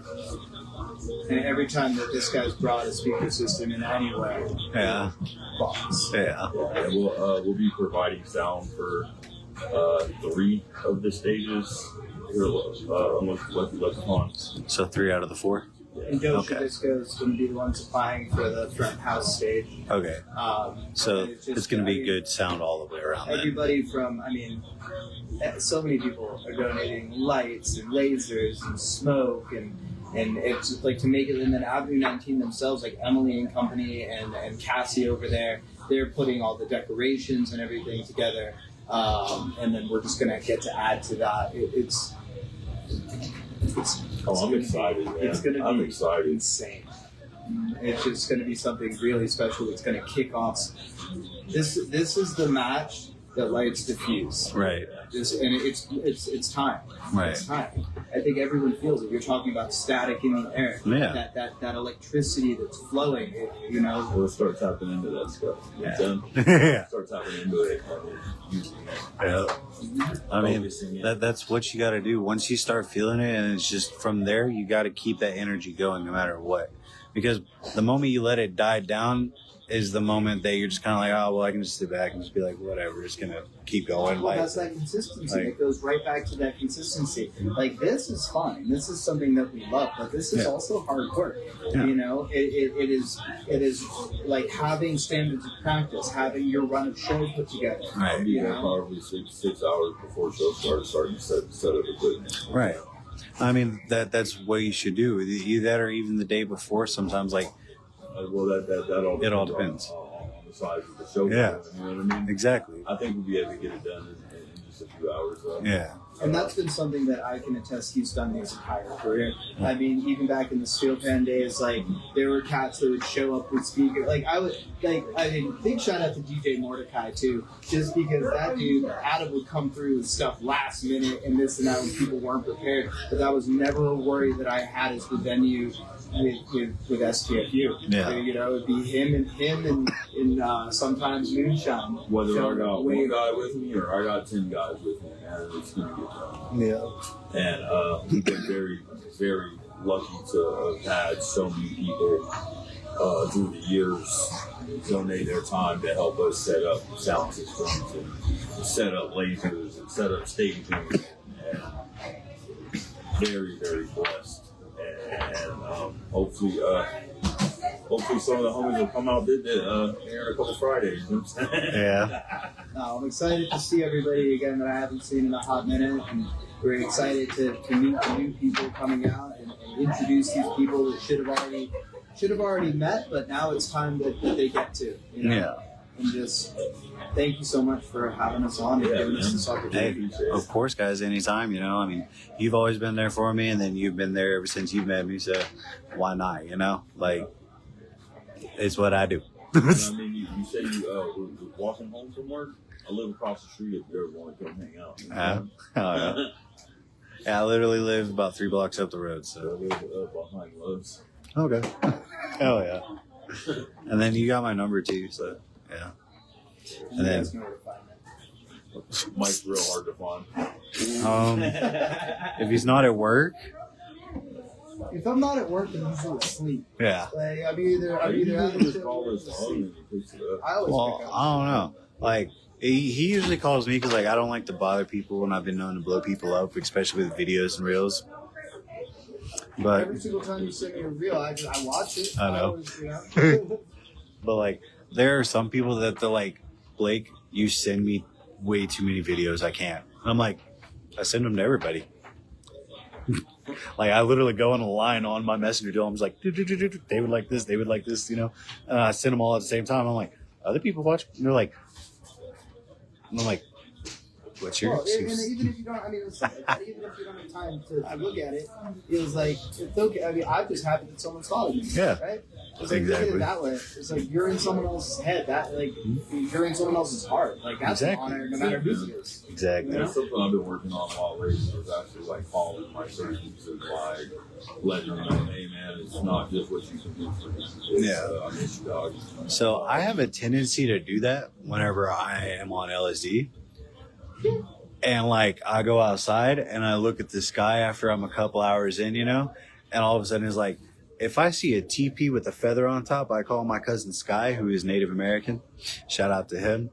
And every time that this guy's brought a speaker system in anywhere, Yeah. box. Yeah. And we'll be providing sound for 3 of the stages here with leprechaun. So 3 out of the 4? And Doja Okay. Disco is going to be the one supplying for the front house stage. Okay. So and it's going to be good sound all the way around then. Everybody from, so many people are donating lights and lasers and smoke and it's like to make it. And then Avenue 19 themselves, like Emily and company and Cassie over there, they're putting all the decorations and everything together. And then we're just gonna get to add to that. I'm excited, man. It's gonna be excited. insane. It's just gonna be something really special. It's gonna kick off. This is the match that lights diffuse. Right. It's time. Right. It's time. I think everyone feels it. You're talking about static in the air. Yeah. That electricity that's flowing. You know. We'll start tapping into that stuff. Yeah. Yeah. Start tapping into it. Using it. Yeah. I mean, Focusing it. that's what you got to do. Once you start feeling it, and it's just from there, you got to keep that energy going no matter what. Because the moment you let it die down is the moment that you're just kind of like, oh, well, I can just sit back and just be like, whatever, just going to keep going. Well, Like, that's that consistency. like- It goes right back to that consistency. Like, this is fun. This is something that we love, but this is Yeah. also hard work. Yeah. You know, it is like having standards of practice, having your run of show put together. Right. I'll be You there know? probably six hours before show starts, starting to set up equipment. Right. I mean, that's what you should do. Either that or even the day before, sometimes, like, Well, that all depends. on the size of the show. Yeah. You know what I mean? exactly. I think we'll be able to get it done in just a few hours. Yeah. And that's been something that I can attest he's done his entire career. I mean, even back in the Steel Pan days, like, there were cats that would show up with speakers. Big shout out to DJ Mordecai, too, just because that dude, Adam, would come through with stuff last minute and this and that when people weren't prepared. But that was never a worry that I had as the venue with STFU. Yeah. You know, it'd be him and sometimes Moonshine. Whether I showing got way- one guy with me or I got 10 guys with me, man, it's going to get done. Yeah. And we've been very, very lucky to have had so many people through the years donate their time to help us set up sound systems and set up lasers and set up staging. And very, very blessed. And hopefully some of the homies will come out here in a couple Fridays. You know what I'm saying? Yeah. I'm excited to see everybody again that I haven't seen in a hot minute, and we're excited to meet the new people coming out and introduce these people that should have already met, but now it's time that they get to. You know? Yeah. and just thank you so much for having us on and giving us this opportunity. Hey, of course, guys, anytime, you know. I mean, you've always been there for me, and then you've been there ever since you've met me, so why not, you know? Like, it's what I do. I mean, you say you were walking home from work. I live across the street if you ever want to come hang out. You know? Yeah. Yeah, I literally live about 3 blocks up the road, so. I live behind Lowe's. Okay. Hell yeah. And then you got my number too, so yeah. And then You guys know where to find me. Mike's real hard to find. if he's not at work, If I'm not at work, then I'm usually asleep. yeah. Like I'm either at the just gym call or his phone asleep. and he picks it up. I always Well, pick up. I don't know. Like he usually calls me because like I don't like to bother people, and I've been known to blow people up, especially with videos and reels. But Every single time you send me a reel, I watch it. I know. Always, you know? but like there are some people that they're like, Blake, you send me way too many videos. I can't. And I'm like, I send them to everybody. Like I literally go on a line on my messenger to them. I'm just like, they would like this, they would like this, you know. And I send them all at the same time. I'm like, other people watch. And they're like, and I'm like, what's your Well, and excuse? even if you don't, I mean, it's like, even if you don't have time to look at it, it was like, it's okay. I mean, I'm just happy that someone's thought of me. Yeah. Right? It's like, look at Exactly. it that way. It's like, you're in someone else's head. That, like, you're in someone else's heart. Like, that's Exactly. an honor, no matter who he is. Exactly. That's something I've been working on a lot lately. Is actually like following my surgeons and like letting them know, hey man, it's not just what you can do for me. It's, Yeah. I miss you, dog. So I have a tendency to do that whenever I am on LSD. And like I go outside and I look at the sky after I'm a couple hours in, you know, and all of a sudden it's like, if I see a teepee with a feather on top, I call my cousin Sky, who is Native American. Shout out to him.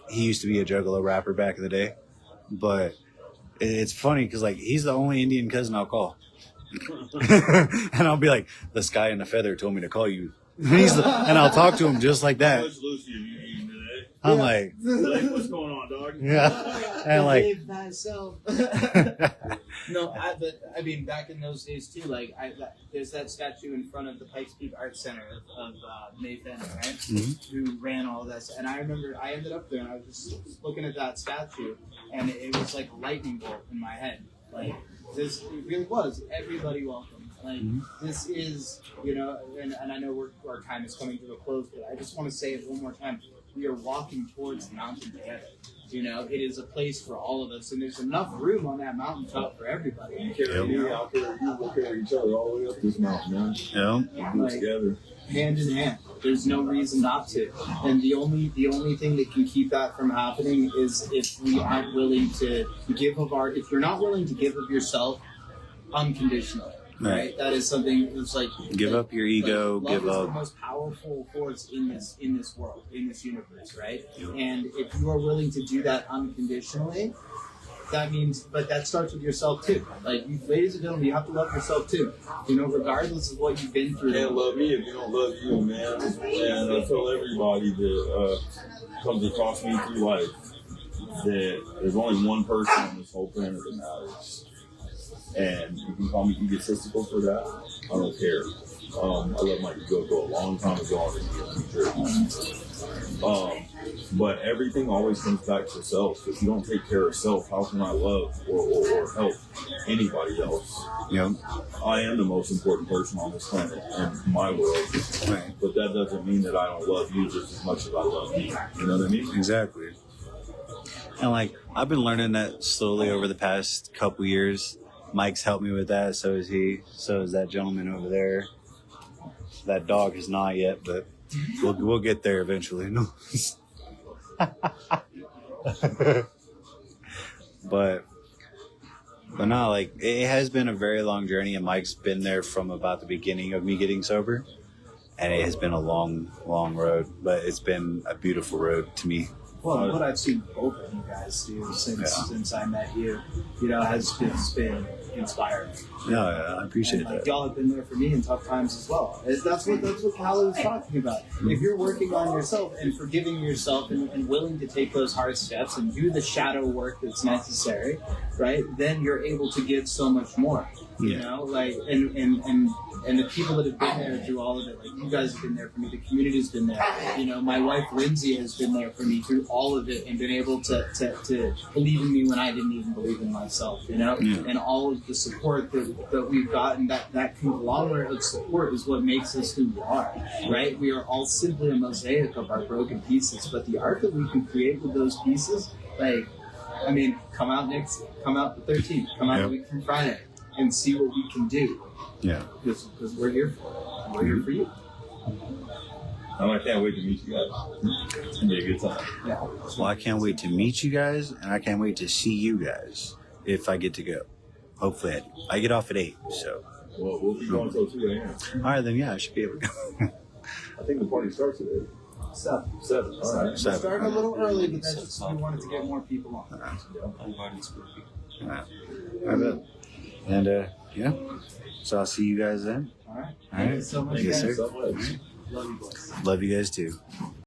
He used to be a Juggalo rapper back in the day, but it's funny because like he's the only Indian cousin I'll call. And I'll be like, the Sky and the feather told me to call you. And I'll talk to him just like How that. much Lucy have you eaten today? I'm like, Like, what's going on, dog? yeah. And like, Behave thyself. No, but I mean, back in those days too, like there's that statue in front of the Pikes Peak Art Center of Nathan, right? Mhm. Who ran all of this. And I remember I ended up there and I was just looking at that statue, and it was like a lightning bolt in my head. Like this, it really was. Everybody welcome. Like this is, you know, and I know our time is coming to a close, but I just want to say it one more time. We are walking towards the mountain together. You know, it is a place for all of us, and there's enough room on that mountaintop for everybody. You carry me out there, you will carry each other all the way up this mountain, man. yeah. We'll do it together. Hand in hand. There's no reason not to. And the only thing that can keep that from happening is if we aren't willing to give of if you're not willing to give of yourself unconditionally. Right? That is something that's like Give up your ego, love give is up. the most powerful force in this world, in this universe, right? Yep. And if you are willing to do that unconditionally, that means, but that starts with yourself too. Like, ladies and gentlemen, you have to love yourself too. You know, regardless of what you've been through. You can't love me if you don't love you, man. And I tell everybody that comes across me through life that there's only one person on this whole planet that matters. And you can call me egotistical for that. I don't care. I let my ego go a long time ago. I didn't get future. But everything always comes back to self. If you don't take care of self, how can I love or help anybody else? Yep. I am the most important person on this planet in my world. Right. But that doesn't mean that I don't love you just as much as I love you. You know what I mean? Exactly. And like I've been learning that slowly over the past couple years. Mike's helped me with that. So is he. So is that gentleman over there. That dog has not yet, but we'll get there eventually. No. but no, like it has been a very long journey, and Mike's been there from about the beginning of me getting sober, and it has been a long road, but it's been a beautiful road to me. Well, what I've seen both of you guys do since I met you, you know, has just been inspiring. Yeah, I appreciate And, like, that. y'all have been there for me in tough times as well. That's what Callie was talking about. If you're working on yourself and forgiving yourself and willing to take those hard steps and do the shadow work that's necessary, right? Then you're able to give so much more. You know, like, and the people that have been there through all of it, like you guys have been there for me, the community's been there. You know, my wife Lindsay has been there for me through all of it and been able to believe in me when I didn't even believe in myself, you know? Yeah. And all of the support that we've gotten, that conglomerate of support is what makes us who we are, right? We are all simply a mosaic of our broken pieces, but the art that we can create with those pieces, like, I mean, come out the 13th, come out the week from Friday and see what we can do. Yeah. Because we're here for it. We're here for you. I can't wait to meet you guys. It's gonna be a good time. Yeah. Well, I can't wait to meet you guys, and I can't wait to see you guys if I get to go. Hopefully, I do. I get off at 8, so. Well, we'll be going until 2 a.m. All right, then, yeah, I should be able to go. I think the party starts at 8. 7. All right. 7. Started a little early, but that's just we wanted to get more people on. All right. All right. And, yeah. So I'll see you guys then. All right. All Thank right. you so much, Yes, guys. sir. So much. Love you boys. Love you guys too.